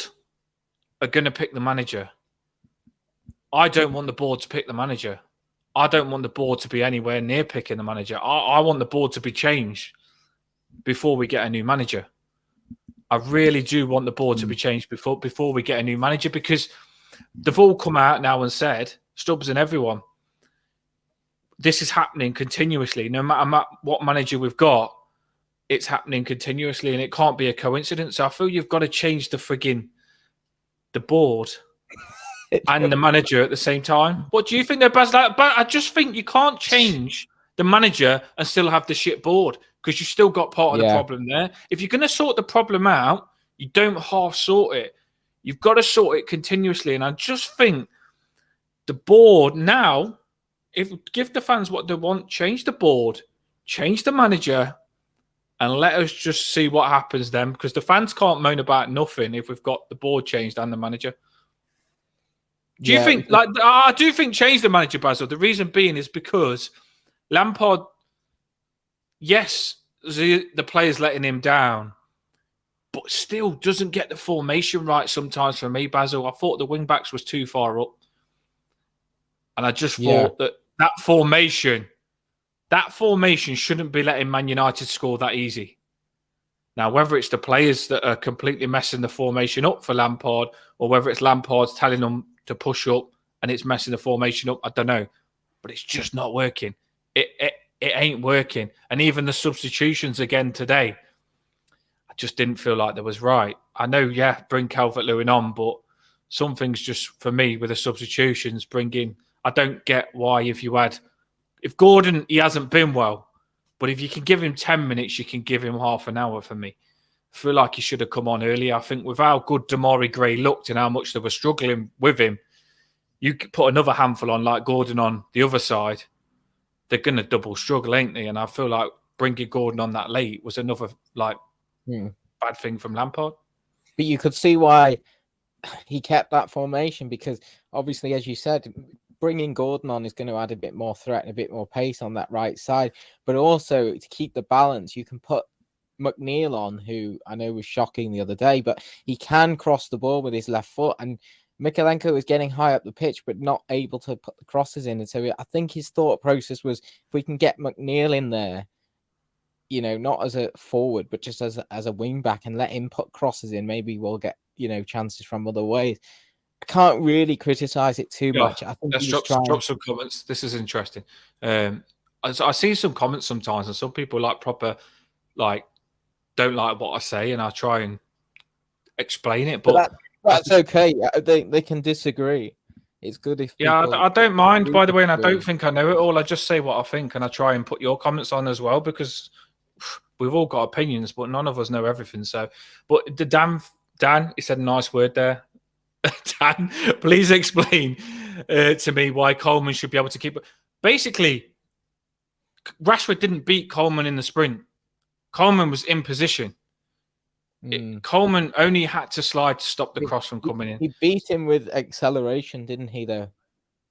are going to pick the manager. I don't want the board to pick the manager. I don't want the board to be anywhere near picking the manager. I want the board to be changed before we get a new manager. I really do want the board to be changed before we get a new manager, because they've all come out now and said, Stubbs and everyone, this is happening continuously. No matter what manager we've got, it's happening continuously, and it can't be a coincidence. So I feel you've got to change the board and the manager at the same time. What do you think, though, Baz? But I just think you can't change the manager and still have the shit board, because you've still got part of the problem there. If you're going to sort the problem out, you don't half sort it. You've got to sort it continuously. And I just think the board now, give the fans what they want, change the board, change the manager, and let us just see what happens then. Because the fans can't moan about nothing if we've got the board changed and the manager. Do you think, I do think change the manager, Basil. The reason being is because Lampard, yes, the players letting him down, but still doesn't get the formation right sometimes for me, Basil. I thought the wing-backs was too far up. And I just thought that formation shouldn't be letting Man United score that easy. Now, whether it's the players that are completely messing the formation up for Lampard or whether it's Lampard's telling them to push up and it's messing the formation up, I don't know. But it's just not working. It ain't working. And even the substitutions again today, I just didn't feel like they was right. I know, bring Calvert-Lewin on, but some things just, for me, with the substitutions, I don't get why if Gordon, he hasn't been well, but if you can give him 10 minutes, you can give him half an hour for me. I feel like he should have come on earlier. I think with how good Damari Gray looked and how much they were struggling with him, you could put another handful on like Gordon on the other side. They're going to double struggle, ain't they? And I feel like bringing Gordon on that late was another bad thing from Lampard. But you could see why he kept that formation because obviously, as you said, bringing Gordon on is going to add a bit more threat and a bit more pace on that right side. But also to keep the balance, you can put McNeil on, who I know was shocking the other day, but he can cross the ball with his left foot. And Mykolenko is getting high up the pitch, but not able to put the crosses in. And so I think his thought process was, if we can get McNeil in there, not as a forward, but just as a wing back and let him put crosses in, maybe we'll get, chances from other ways. I can't really criticize it too much. I think let's drop some comments. This is interesting. I see some comments sometimes, and some people don't like what I say, and I try and explain it. But that's okay. They can disagree. It's good if I don't mind, by the way, and I don't think I know it all. I just say what I think, and I try and put your comments on as well because we've all got opinions, but none of us know everything. So, but Dan, he said a nice word there. Dan, please explain to me why Coleman should be able to keep it. Basically, Rashford didn't beat Coleman in the sprint. Coleman was in position. Coleman only had to slide to stop the cross from coming in. He beat him with acceleration, didn't he, though?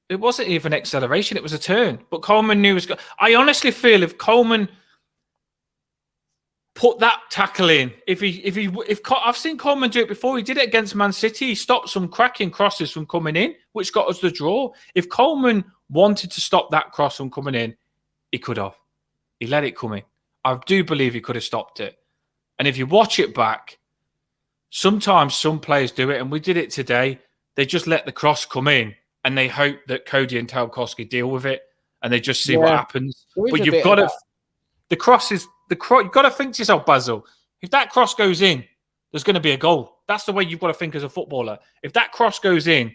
It wasn't even acceleration. It was a turn. But Coleman knew it was... I honestly feel if Coleman put that tackle in, if I've seen Coleman do it before. He did it against Man City. He stopped some cracking crosses from coming in, which got us the draw. If Coleman wanted to stop that cross from coming in, he could have. He let it come in. I do believe he could have stopped it. And if you watch it back, sometimes some players do it, and we did it today. They just let the cross come in, and they hope that Cody and Tarkowski deal with it, and they just see what happens. But you've got to... The cross is... You've got to think to yourself, Basil, if that cross goes in, there's going to be a goal. That's the way you've got to think as a footballer. If that cross goes in,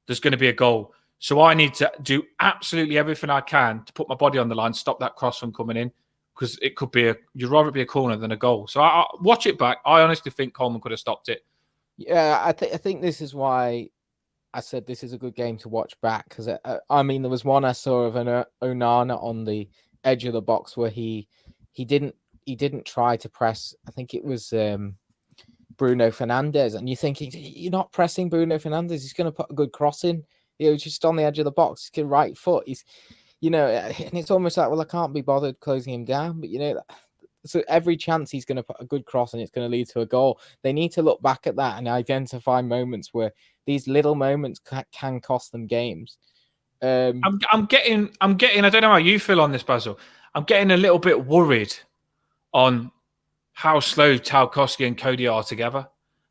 there's going to be a goal. So I need to do absolutely everything I can to put my body on the line, stop that cross from coming in, because it could be you'd rather it be a corner than a goal. So I watch it back. I honestly think Coleman could have stopped it. Yeah, I think this is why I said this is a good game to watch back, because there was one I saw of an Onana on the edge of the box where he didn't try to press. I think it was Bruno Fernandes, and you think you're not pressing Bruno Fernandes. He's going to put a good cross in. Just on the edge of the box, his right foot. He's, and it's almost like, well, I can't be bothered closing him down. But so every chance he's going to put a good cross, and it's going to lead to a goal. They need to look back at that and identify moments where these little moments can cost them games. I'm getting. I don't know how you feel on this, Basil. I'm getting a little bit worried on how slow Tarkowski and Cody are together.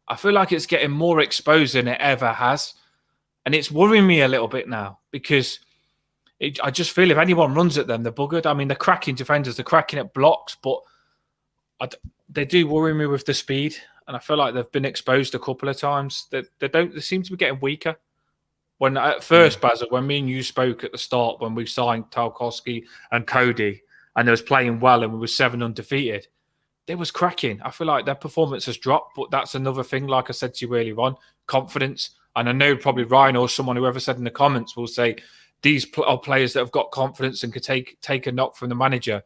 I feel like it's getting more exposed than it ever has. And it's worrying me a little bit now because I just feel if anyone runs at them, they're buggered. I mean, they're cracking defenders, they're cracking at blocks, but they do worry me with the speed. And I feel like they've been exposed a couple of times. They seem to be getting weaker. When at first, Basil, when me and you spoke at the start, when we signed Tarkowski and Cody, and they was playing well and we were 7 undefeated, they was cracking. I feel like their performance has dropped, but that's another thing. Like I said to you earlier on, confidence. And I know probably Ryan or someone, whoever said in the comments, will say these are players that have got confidence and could take a knock from the manager.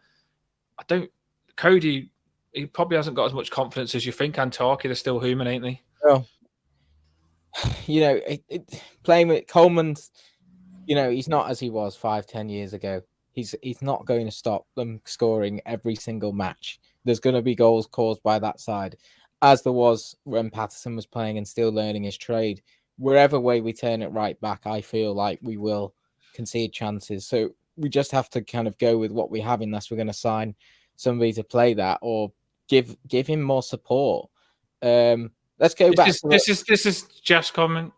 Cody, he probably hasn't got as much confidence as you think. And Tarky, they're still human, ain't they? Well, playing with Coleman's, he's not as he was 5-10 years ago. He's not going to stop them scoring every single match. There's going to be goals caused by that side, as there was when Patterson was playing and still learning his trade. Wherever way we turn it right back, I feel like we will concede chances. So we just have to kind of go with what we have, unless we're going to sign somebody to play that or give him more support. Let's go back. This is Jeff's comment.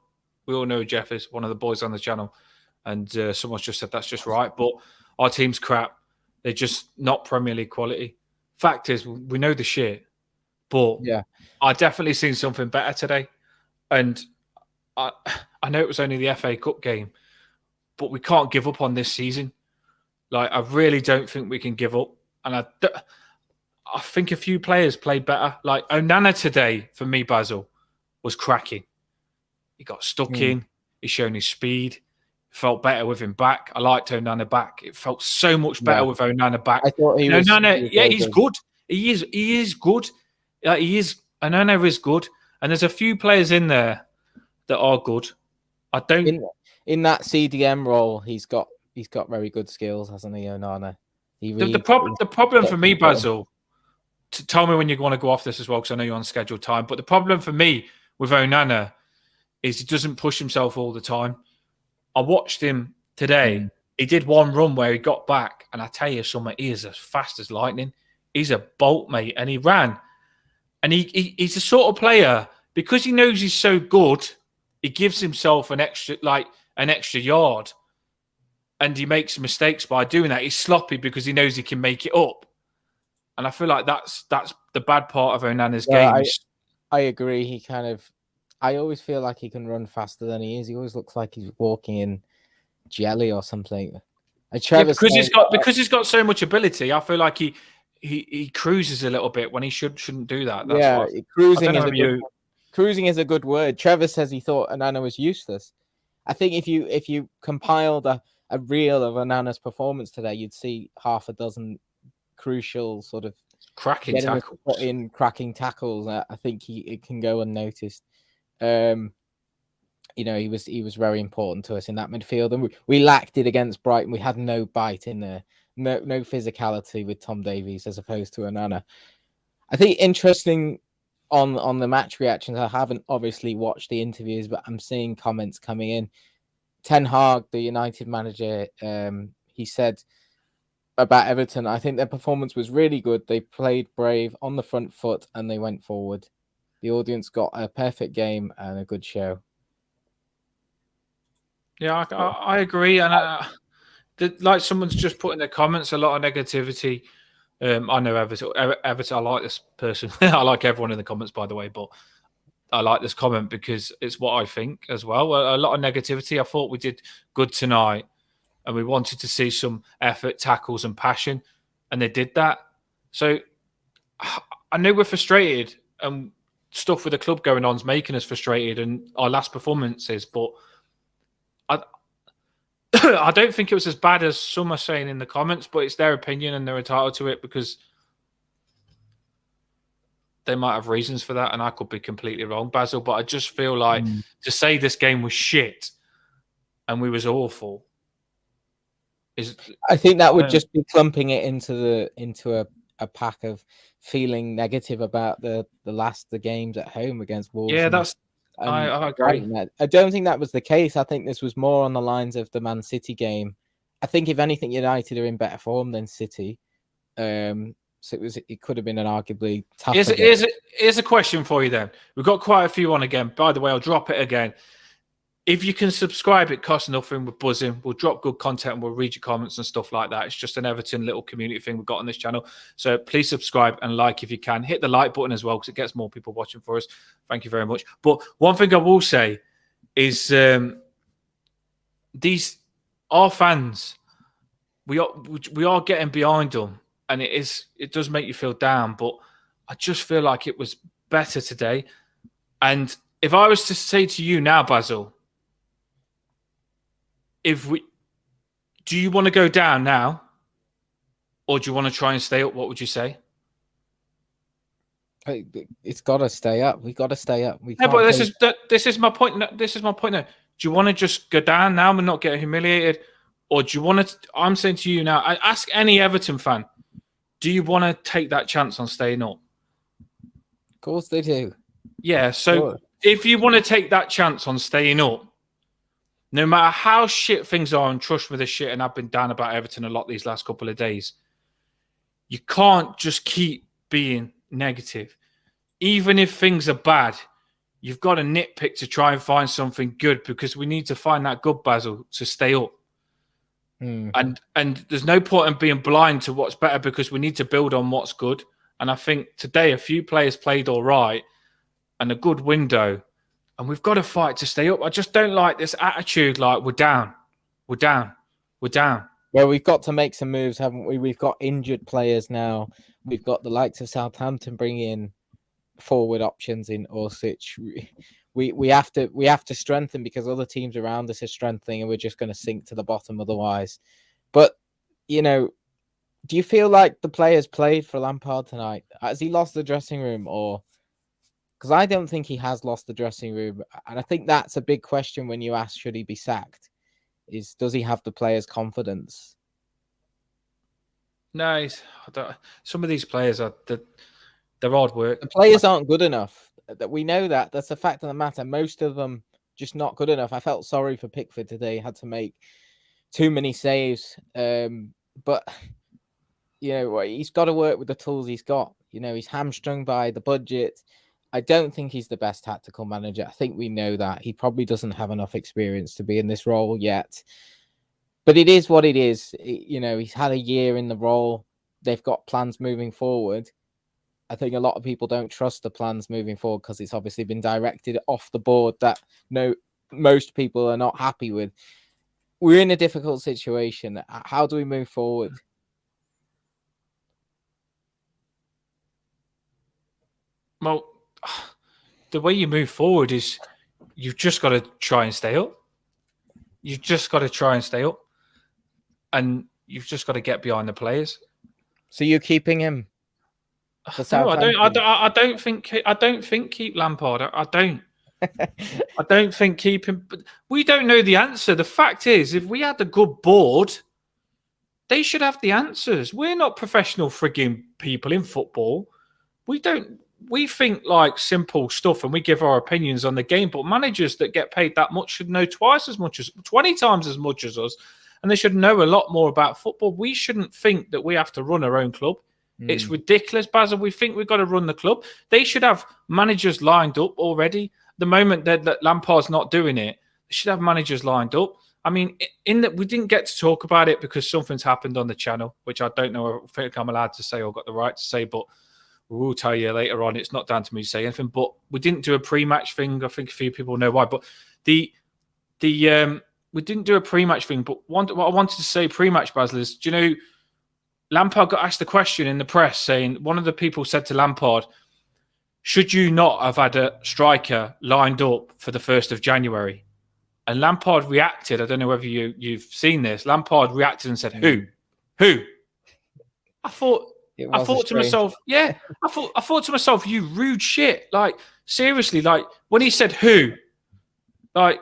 We all know Jeff is one of the boys on the channel, and someone's just said that's just right. But our team's crap. They're just not Premier League quality. Fact is, we know the shit. But yeah, I definitely seen something better today. And I know it was only the FA Cup game, but we can't give up on this season. Like, I really don't think we can give up. And I think a few players played better. Like Onana today, for me, Basil, was cracking. He got stuck in. He's shown his speed. Felt better with him back. I liked Onana back. It felt so much better with Onana back. I thought he was. Onana, he's good. He is good. He is. Onana is good. And there's a few players in there that are good. I don't. In that CDM role, he's got very good skills, hasn't he, Onana? The problem for me, Basil, tell me when you want to go off this as well, because I know you're on scheduled time. But the problem for me with Onana is he doesn't push himself all the time. I watched him today. He did one run where he got back, and I tell you something, he is as fast as lightning. He's a bolt, mate, and he ran. And he's the sort of player, because he knows he's so good, he gives himself an extra yard. And he makes mistakes by doing that. He's sloppy because he knows he can make it up. And I feel like that's the bad part of Onana's game. I agree. I always feel like he can run faster than he is. He always looks like he's walking in jelly or something. Because he's got so much ability. I feel like he cruises a little bit when he shouldn't do that. That's cruising is a good word. Trevor says he thought Onana was useless. I think if you compiled a reel of Onana's performance today, you'd see half a dozen crucial sort of cracking tackles. I think it can go unnoticed. He was very important to us in that midfield, and we lacked it against Brighton. We had no bite in there, no physicality with Tom Davies as opposed to Onana. I think interesting on the match reactions. I haven't obviously watched the interviews, but I'm seeing comments coming in. Ten Hag, the United manager, he said about Everton, I think their performance was really good. They played brave on the front foot and they went forward. The audience got a perfect game and a good show. Yeah, I agree. And like someone's just put in the comments, a lot of negativity. I know Everton. I like this person. I like everyone in the comments, by the way, but I like this comment because it's what I think as well. A lot of negativity. I thought we did good tonight and we wanted to see some effort, tackles and passion, and they did that. So I know we're frustrated and stuff with the club going on is making us frustrated and our last performances, but I don't think it was as bad as some are saying in the comments, but it's their opinion and they're entitled to it because they might have reasons for that, and I could be completely wrong, Basil. But I just feel like to say this game was shit and we was awful I think that would just be clumping it into a pack of feeling negative about the games at home against Wolves. Yeah, I agree. I don't think that was the case. I think this was more on the lines of the Man City game. I think if anything, United are in better form than City. So it could have been an arguably tougher game. Here's a question for you then. We've got quite a few on again. By the way, I'll drop it again. If you can subscribe, it costs nothing. We're buzzing. We'll drop good content and we'll read your comments and stuff like that. It's just an Everton little community thing we've got on this channel. So please subscribe and like if you can. Hit the like button as well because it gets more people watching for us. Thank you very much. But one thing I will say is our fans, we are getting behind them, and it does make you feel down. But I just feel like it was better today. And if I was to say to you now, Basil, do you want to go down now, or do you want to try and stay up? What would you say? It's got to stay up. We got to stay up. We No, can't. but this is my point. This is my point. Now, do you want to just go down now and not get humiliated, or do you want to? I'm saying to you now. I ask any Everton fan, do you want to take that chance on staying up? Of course they do. Yeah. So if you want to take that chance on staying up, no matter how shit things are, and trust me, this shit, and I've been down about Everton a lot these last couple of days. You can't just keep being negative. Even if things are bad, you've got to nitpick to try and find something good, because we need to find that good, Basil, to stay up. And there's no point in being blind to what's better, because we need to build on what's good. And I think today a few players played all right and a good window, and we've got to fight to stay up. I just don't like this attitude like we're down. Well, we've got to make some moves, haven't we? We've got injured players now. We've got the likes of Southampton bringing in forward options in Orsic. We have to strengthen, because other teams around us are strengthening, and we're just going to sink to the bottom otherwise. But, do you feel like the players played for Lampard tonight? Has he lost the dressing room, or? Because I don't think he has lost the dressing room, and I think that's a big question when you ask, should he be sacked? Does he have the players' confidence? No, some of these players they're hard work. The players aren't good enough. That we know that. That's a fact of the matter. Most of them just not good enough. I felt sorry for Pickford today. He had to make too many saves. But he's got to work with the tools he's got. He's hamstrung by the budget. I don't think he's the best tactical manager. I think we know that. He probably doesn't have enough experience to be in this role yet. But it is what it is. He's had a year in the role. They've got plans moving forward. I think a lot of people don't trust the plans moving forward, because it's obviously been directed off the board that most people are not happy with. We're in a difficult situation. How do we move forward? Well, the way you move forward is you've just got to try and stay up. You've just got to try and stay up. And you've just got to get behind the players. So you're keeping him? No, I don't think keep Lampard. I don't. I don't think keep him. But we don't know the answer. The fact is, if we had a good board, they should have the answers. We're not professional frigging people in football. We think like simple stuff, and we give our opinions on the game. But managers that get paid that much should know 20 times as much as us, and they should know a lot more about football. We shouldn't think that we have to run our own club. It's ridiculous, Basil. We think we've got to run the club. They should have managers lined up already. The moment that Lampard's not doing it, they should have managers lined up. I mean, we didn't get to talk about it because something's happened on the channel, which I don't know. I think I'm allowed to say or got the right to say, but we'll tell you later on. It's not down to me to say anything. But we didn't do a pre-match thing. I think a few people know why. But we didn't do a pre-match thing. But what I wanted to say pre-match, Basil, is, do you know, Lampard got asked the question in the press, saying, one of the people said to Lampard, should you not have had a striker lined up for the 1st of January? And Lampard reacted. I don't know whether you've seen this. Lampard reacted and said, Who? I thought to myself, you rude shit. Like, seriously, like, when he said who, like,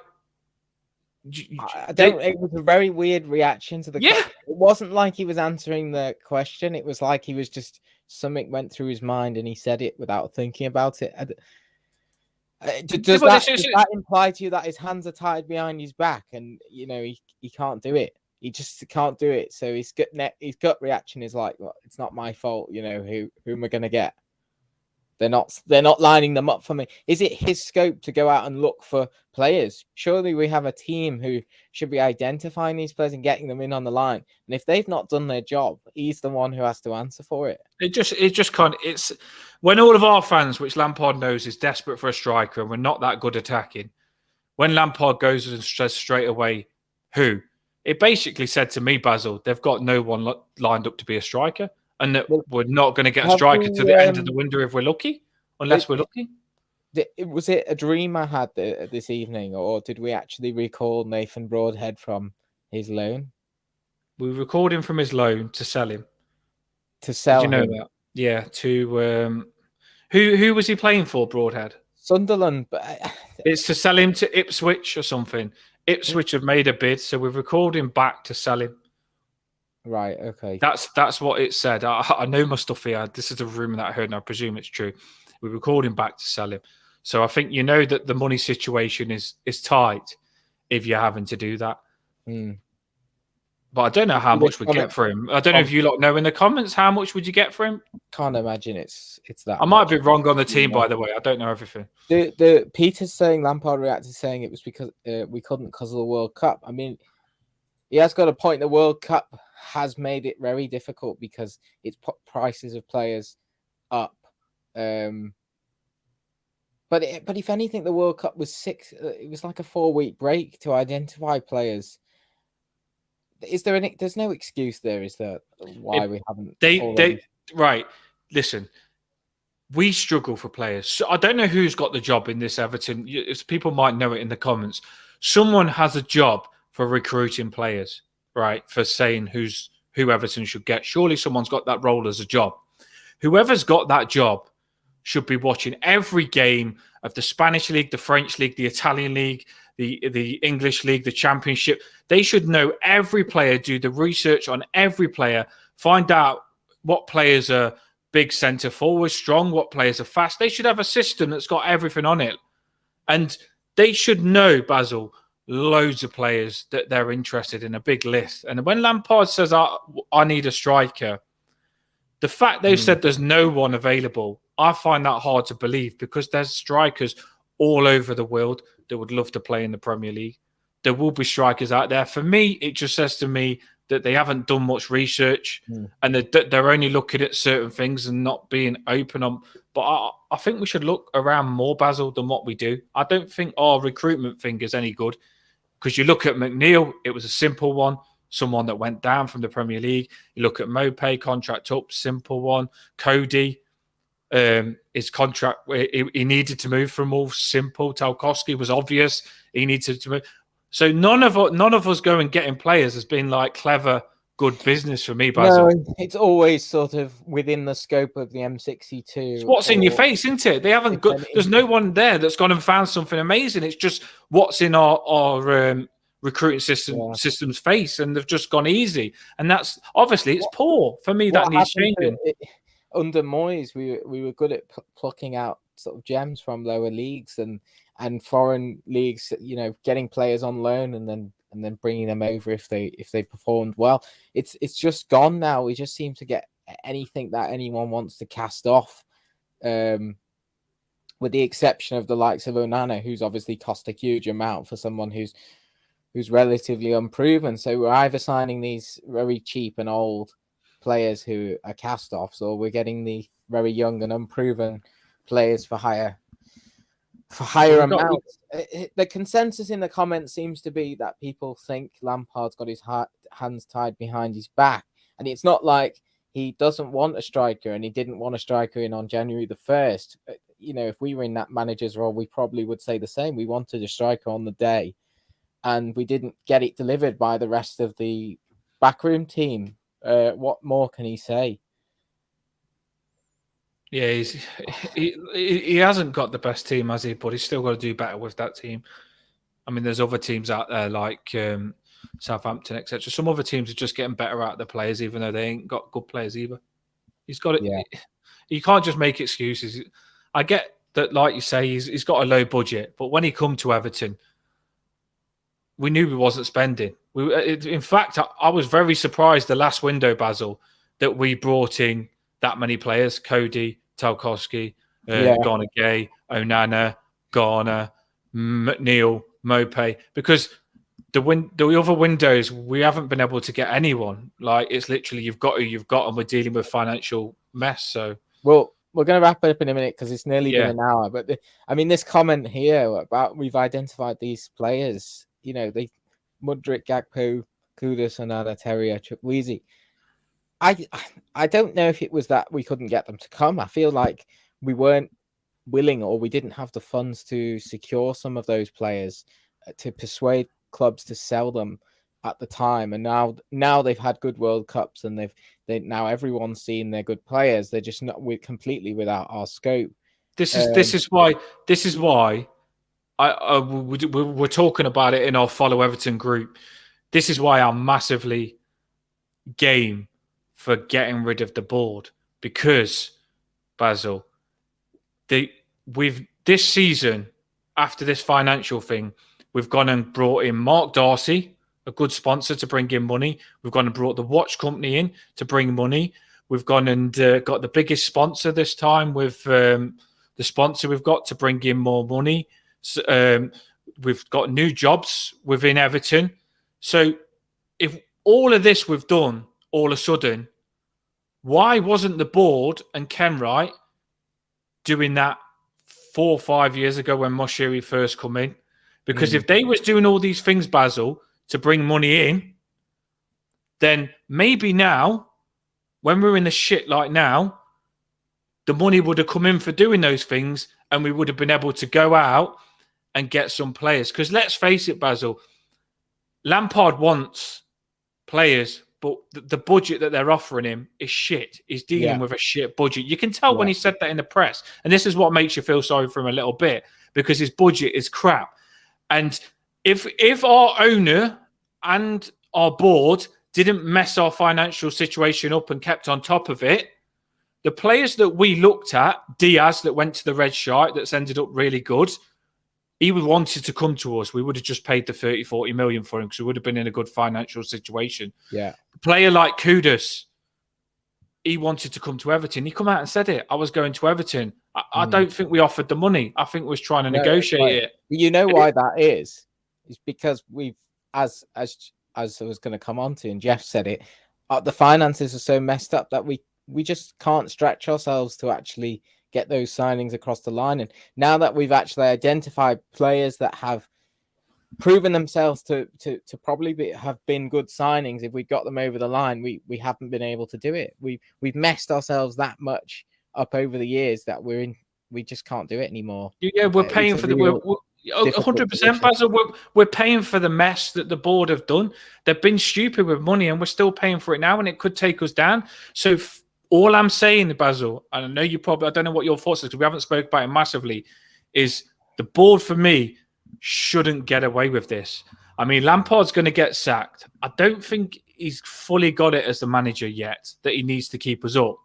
it was a very weird reaction to the question. It wasn't like he was answering the question. It was like he was just, something went through his mind and he said it without thinking about it. Does that imply to you that his hands are tied behind his back and he can't do it? He just can't do it. So his gut reaction is like, well, it's not my fault. Who am I going to get? They're not lining them up for me. Is it his scope to go out and look for players? Surely we have a team who should be identifying these players and getting them in on the line. And if they've not done their job, he's the one who has to answer for it. It's when all of our fans, which Lampard knows, is desperate for a striker and we're not that good attacking. When Lampard goes and says straight away, who? It basically said to me, Basil, they've got no one lined up to be a striker. and that we're not going to get a Have striker we, to the end of the window if we're lucky, unless we're lucky. Was it a dream I had this evening, or did we actually recall Nathan Broadhead from his loan? We recalled him from his loan to sell him. To sell Did you know him? that? Yeah. To who was he playing for? Broadhead. Sunderland, but it's to sell him to Ipswich or something. Ipswich have made a bid, so we've recalled him back to sell him. Right. Okay. That's what it said. I know my stuff here. This is a rumor that I heard, and I presume it's true. We recalled him back to sell him. So I think you know that the money situation is tight if you're having to do that. But I don't know how much we get for him. I don't know if you lot know in the comments how much would you get for him. Can't imagine it's that. I might be wrong on the team, by the way. I don't know everything. The Peter's saying Lampard reacted saying it was because we couldn't because of the World Cup. I mean, he has got a point. The World Cup has made it very difficult because it's put prices of players up. But if anything, the World Cup was it was like a 4-week break to identify players. Is there any? There's no excuse there, is there? Why we haven't? Right. Listen, we struggle for players. So I don't know who's got the job in this Everton. People might know it in the comments. Someone has a job for recruiting players, right? For saying who Everton should get. Surely someone's got that role as a job. Whoever's got that job should be watching every game of the Spanish League, the French League, the Italian League, the English League, the Championship. They should know every player, do the research on every player, find out what players are big centre forwards, strong, what players are fast. They should have a system that's got everything on it. And they should know, Basil, loads of players that they're interested in, a big list. And when Lampard says, I need a striker, the fact they've said there's no one available, I find that hard to believe because there's strikers all over the world that would love to play in the Premier League. There will be strikers out there. For me, it just says to me that they haven't done much research and that they're only looking at certain things and not being open on. But I think we should look around more, Basil, than what we do. I don't think our recruitment thing is any good because you look at McNeil, it was a simple one. Someone that went down from the Premier League. You look at Mopé, contract up, simple one. Cody, his contract, he needed to move from Wolves, simple. Tarkowski was obvious. He needed to move. So none of us going getting players has been like clever, good business for me, Basil. No, it's always sort of within the scope of the M62. It's what's in your face, isn't it? They haven't got. There's no one there that's gone and found something amazing. It's just what's in our recruiting system's face, and they've just gone easy. And that's obviously it's poor for me. That needs changing. Under Moyes, we were good at plucking out sort of gems from lower leagues and foreign leagues, you know, getting players on loan and then bringing them over if they performed well. It's just gone now. We just seem to get anything that anyone wants to cast off, with the exception of the likes of Onana, who's obviously cost a huge amount for someone who's relatively unproven. So we're either signing these very cheap and old players who are cast-offs, or we're getting the very young and unproven players for higher amounts. The consensus in the comments seems to be that people think Lampard's got his hands tied behind his back, and it's not like he doesn't want a striker and he didn't want a striker in on January the 1st. You know, if we were in that manager's role, we probably would say the same. We wanted a striker on the day, and we didn't get it delivered by the rest of the backroom team. What more can he say? Yeah, he hasn't got the best team, has he? But he's still got to do better with that team. I mean, there's other teams out there like Southampton, etc. Some other teams are just getting better at the players, even though they ain't got good players either. He's got it. Yeah. You can't just make excuses. I get that, like you say, he's got a low budget, but when he come to Everton, we knew he wasn't spending. In fact, I was very surprised the last window, Basil, that we brought in that many players: Cody, Tarkowski, Garner Gay, Onana, Garner, McNeil, Mopé. Because the other windows, we haven't been able to get anyone. Like, it's literally you've got, and we're dealing with financial mess. So, well, we're going to wrap it up in a minute because it's nearly been an hour. But I mean, this comment here about we've identified these players. You know, Mudryk, Gakpo, Kudus, Onana, Terrier, Chukwueze. I don't know if it was that we couldn't get them to come. I feel like we weren't willing, or we didn't have the funds to secure some of those players, to persuade clubs to sell them at the time. And now they've had good World Cups, and they now everyone's seen they're good players. They're just not completely without our scope. This is why we're talking about it in our Follow Everton group. This is why I'm massively game for getting rid of the board, because Basil, we've this season, after this financial thing, we've gone and brought in Mark Darcy, a good sponsor, to bring in money. We've gone and brought the watch company in to bring money. We've gone and got the biggest sponsor this time with the sponsor we've got to bring in more money. So, we've got new jobs within Everton. So if all of this we've done all of a sudden, why wasn't the board and Ken Wright doing that 4 or 5 years ago when Moshiri first come in? Because if they was doing all these things, Basil, to bring money in, then maybe now, when we're in the shit like now, the money would have come in for doing those things, and we would have been able to go out and get some players. Because let's face it, Basil, Lampard wants players, but the budget that they're offering him is shit. He's dealing with a shit budget. You can tell when he said that in the press. And this is what makes you feel sorry for him a little bit, because his budget is crap. And if our owner and our board didn't mess our financial situation up and kept on top of it, the players that we looked at, Diaz, that went to the Red Shark, that's ended up really good, he would wanted to come to us. We would have just paid the 30, 40 million for him, because we would have been in a good financial situation. Yeah. A player like Kudus, he wanted to come to Everton. He come out and said it. I was going to Everton. I don't think we offered the money. I think we was trying to negotiate it. You know why that is? It's because we've, as I was going to come on to, and Jeff said it, the finances are so messed up that we just can't stretch ourselves to actually get those signings across the line. And now that we've actually identified players that have proven themselves to probably have been good signings, if we got them over the line, we haven't been able to do it. We've messed ourselves that much up over the years that we just can't do it anymore. Yeah, we're paying for the 100%, Basil. We're paying for the mess that the board have done. They've been stupid with money, and we're still paying for it now, and it could take us down. So all I'm saying, Basil, and I know you probably, I don't know what your thoughts are, because we haven't spoke about it massively, is the board for me shouldn't get away with this. I mean, Lampard's going to get sacked. I don't think he's fully got it as the manager yet, that he needs to keep us up.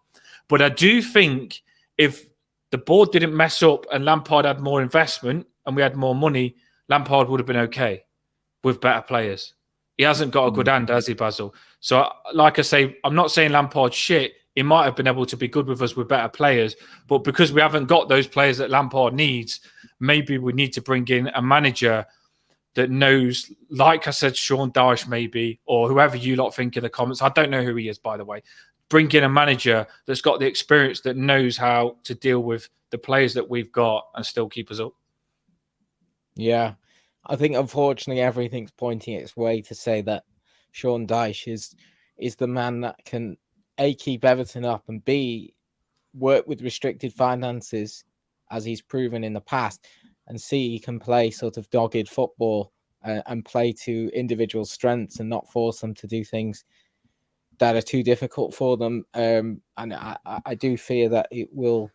But I do think if the board didn't mess up and Lampard had more investment and we had more money, Lampard would have been okay with better players. He hasn't got a good hand, has he, Basil? So, like I say, I'm not saying Lampard's shit. He might have been able to be good with us with better players. But because we haven't got those players that Lampard needs, maybe we need to bring in a manager that knows, like I said, Sean Dyche maybe, or whoever you lot think in the comments. I don't know who he is, by the way. Bring in a manager that's got the experience, that knows how to deal with the players that we've got and still keep us up. Yeah. I think, unfortunately, everything's pointing its way to say that Sean Dyche is the man that can, A, keep Everton up, and B, work with restricted finances, as he's proven in the past, and C, he can play sort of dogged football and play to individual strengths and not force them to do things that are too difficult for them. And I do fear that it will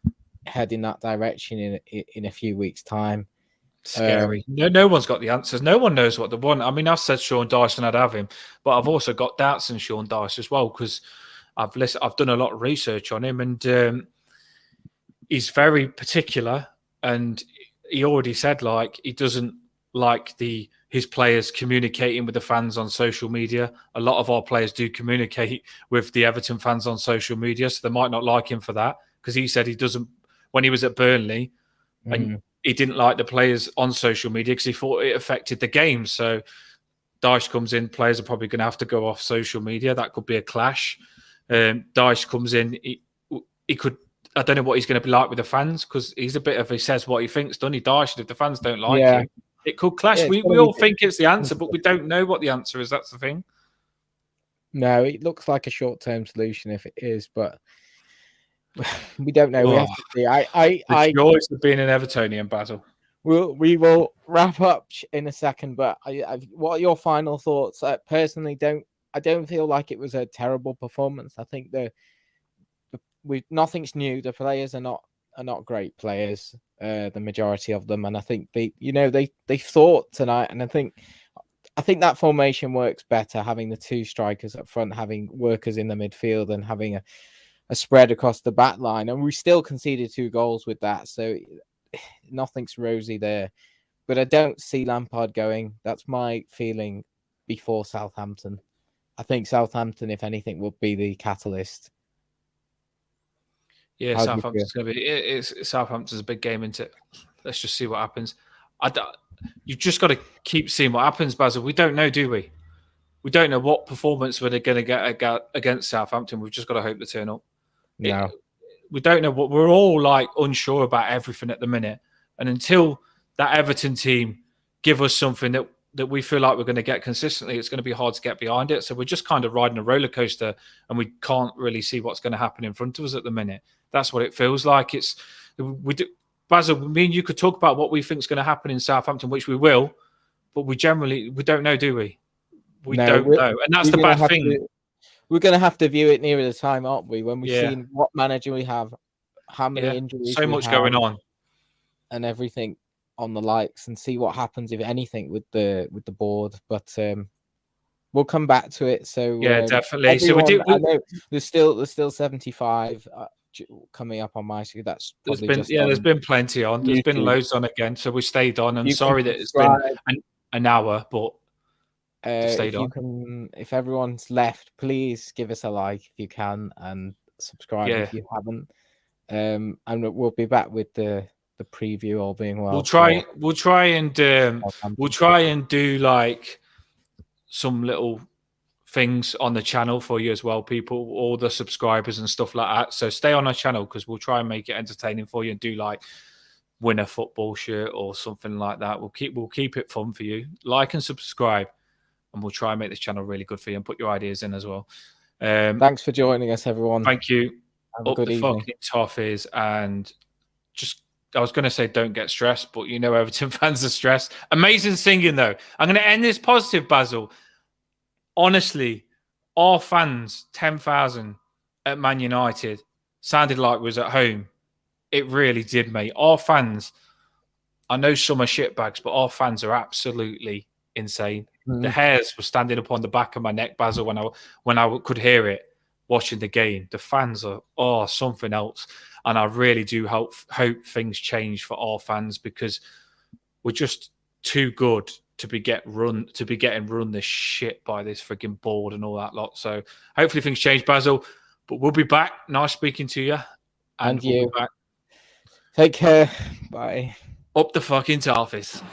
head in that direction in a few weeks' time. Scary. No one's got the answers. No one knows what they want. I mean, I've said Sean Dyche and I'd have him, but I've also got doubts in Sean Dyche as well, because I've done a lot of research on him, and he's very particular. And he already said, like, he doesn't like his players communicating with the fans on social media. A lot of our players do communicate with the Everton fans on social media, so they might not like him for that, because he said he doesn't, when he was at Burnley, and he didn't like the players on social media because he thought it affected the game. So Dyche comes in, players are probably going to have to go off social media. That could be a clash. Dyche comes in, he could, I don't know what he's going to be like with the fans, because he's a bit of, he says what he thinks, doesn't he, Dyche? If the fans don't like him, it could clash. We all think it's the answer, but we don't know what the answer is. That's the thing. No, it looks like a short-term solution if it is, but we don't know. We have to see. The joys of being an Evertonian, Basil. We will wrap up in a second, but what are your final thoughts? Personally, I don't feel like it was a terrible performance. I think nothing's new. The players are not great players, the majority of them, and I think they thought tonight, and I think that formation works better, having the two strikers up front, having workers in the midfield, and having a spread across the back line. And we still conceded 2 goals with that, so nothing's rosy there. But I don't see Lampard going. That's my feeling before Southampton. I think Southampton, if anything, would be the catalyst. Yeah, Southampton's going to be. Southampton's a big game, isn't it? Let's just see what happens. You've just got to keep seeing what happens, Basil. We don't know, do we? We don't know what performance we're going to get against Southampton. We've just got to hope they turn up. No. We don't know what we're all like unsure about everything at the minute. And until that Everton team give us something that we feel like we're going to get consistently, it's going to be hard to get behind it. So we're just kind of riding a roller coaster and we can't really see what's going to happen in front of us at the minute. That's what it feels like. Basil, me and you could talk about what we think is going to happen in Southampton, which we will, but we don't know, do we? We don't know. And that's the bad thing. We're going to have to view it nearer the time, aren't we? When we've seen what manager we have, how many injuries, so much going on, and everything on the likes, and see what happens if anything with the board. But we'll come back to it. So definitely. Everyone, I know there's still 75 coming up on my screen. That's there's been plenty on. There's been loads on again. So we stayed on. I'm sorry that it's been an hour, but. If everyone's left, please give us a like if you can, and subscribe if you haven't. And we'll be back with the preview, all being well. We'll try and do like some little things on the channel for you as well, people, all the subscribers and stuff like that. So stay on our channel because we'll try and make it entertaining for you and do like win a football shirt or something like that. We'll keep it fun for you. Like and subscribe. And we'll try and make this channel really good for you and put your ideas in as well. Thanks for joining us, everyone. Thank you. Have a good evening. Fucking Toffees. And I was going to say don't get stressed, but Everton fans are stressed. Amazing singing, though. I'm going to end this positive, Basil. Honestly, our fans, 10,000 at Man United, sounded like we was at home. It really did, mate. Our fans, I know some are shitbags, but our fans are absolutely insane. The hairs were standing up on the back of my neck, Basil, when I could hear it watching the game. The fans are something else, and I really do hope things change for our fans because we're just too good to be getting run this shit by this freaking board and all that lot. So hopefully things change, Basil. But we'll be back. Nice speaking to you, and you. We'll be back. Take care. Bye. Up the fucking Toffees.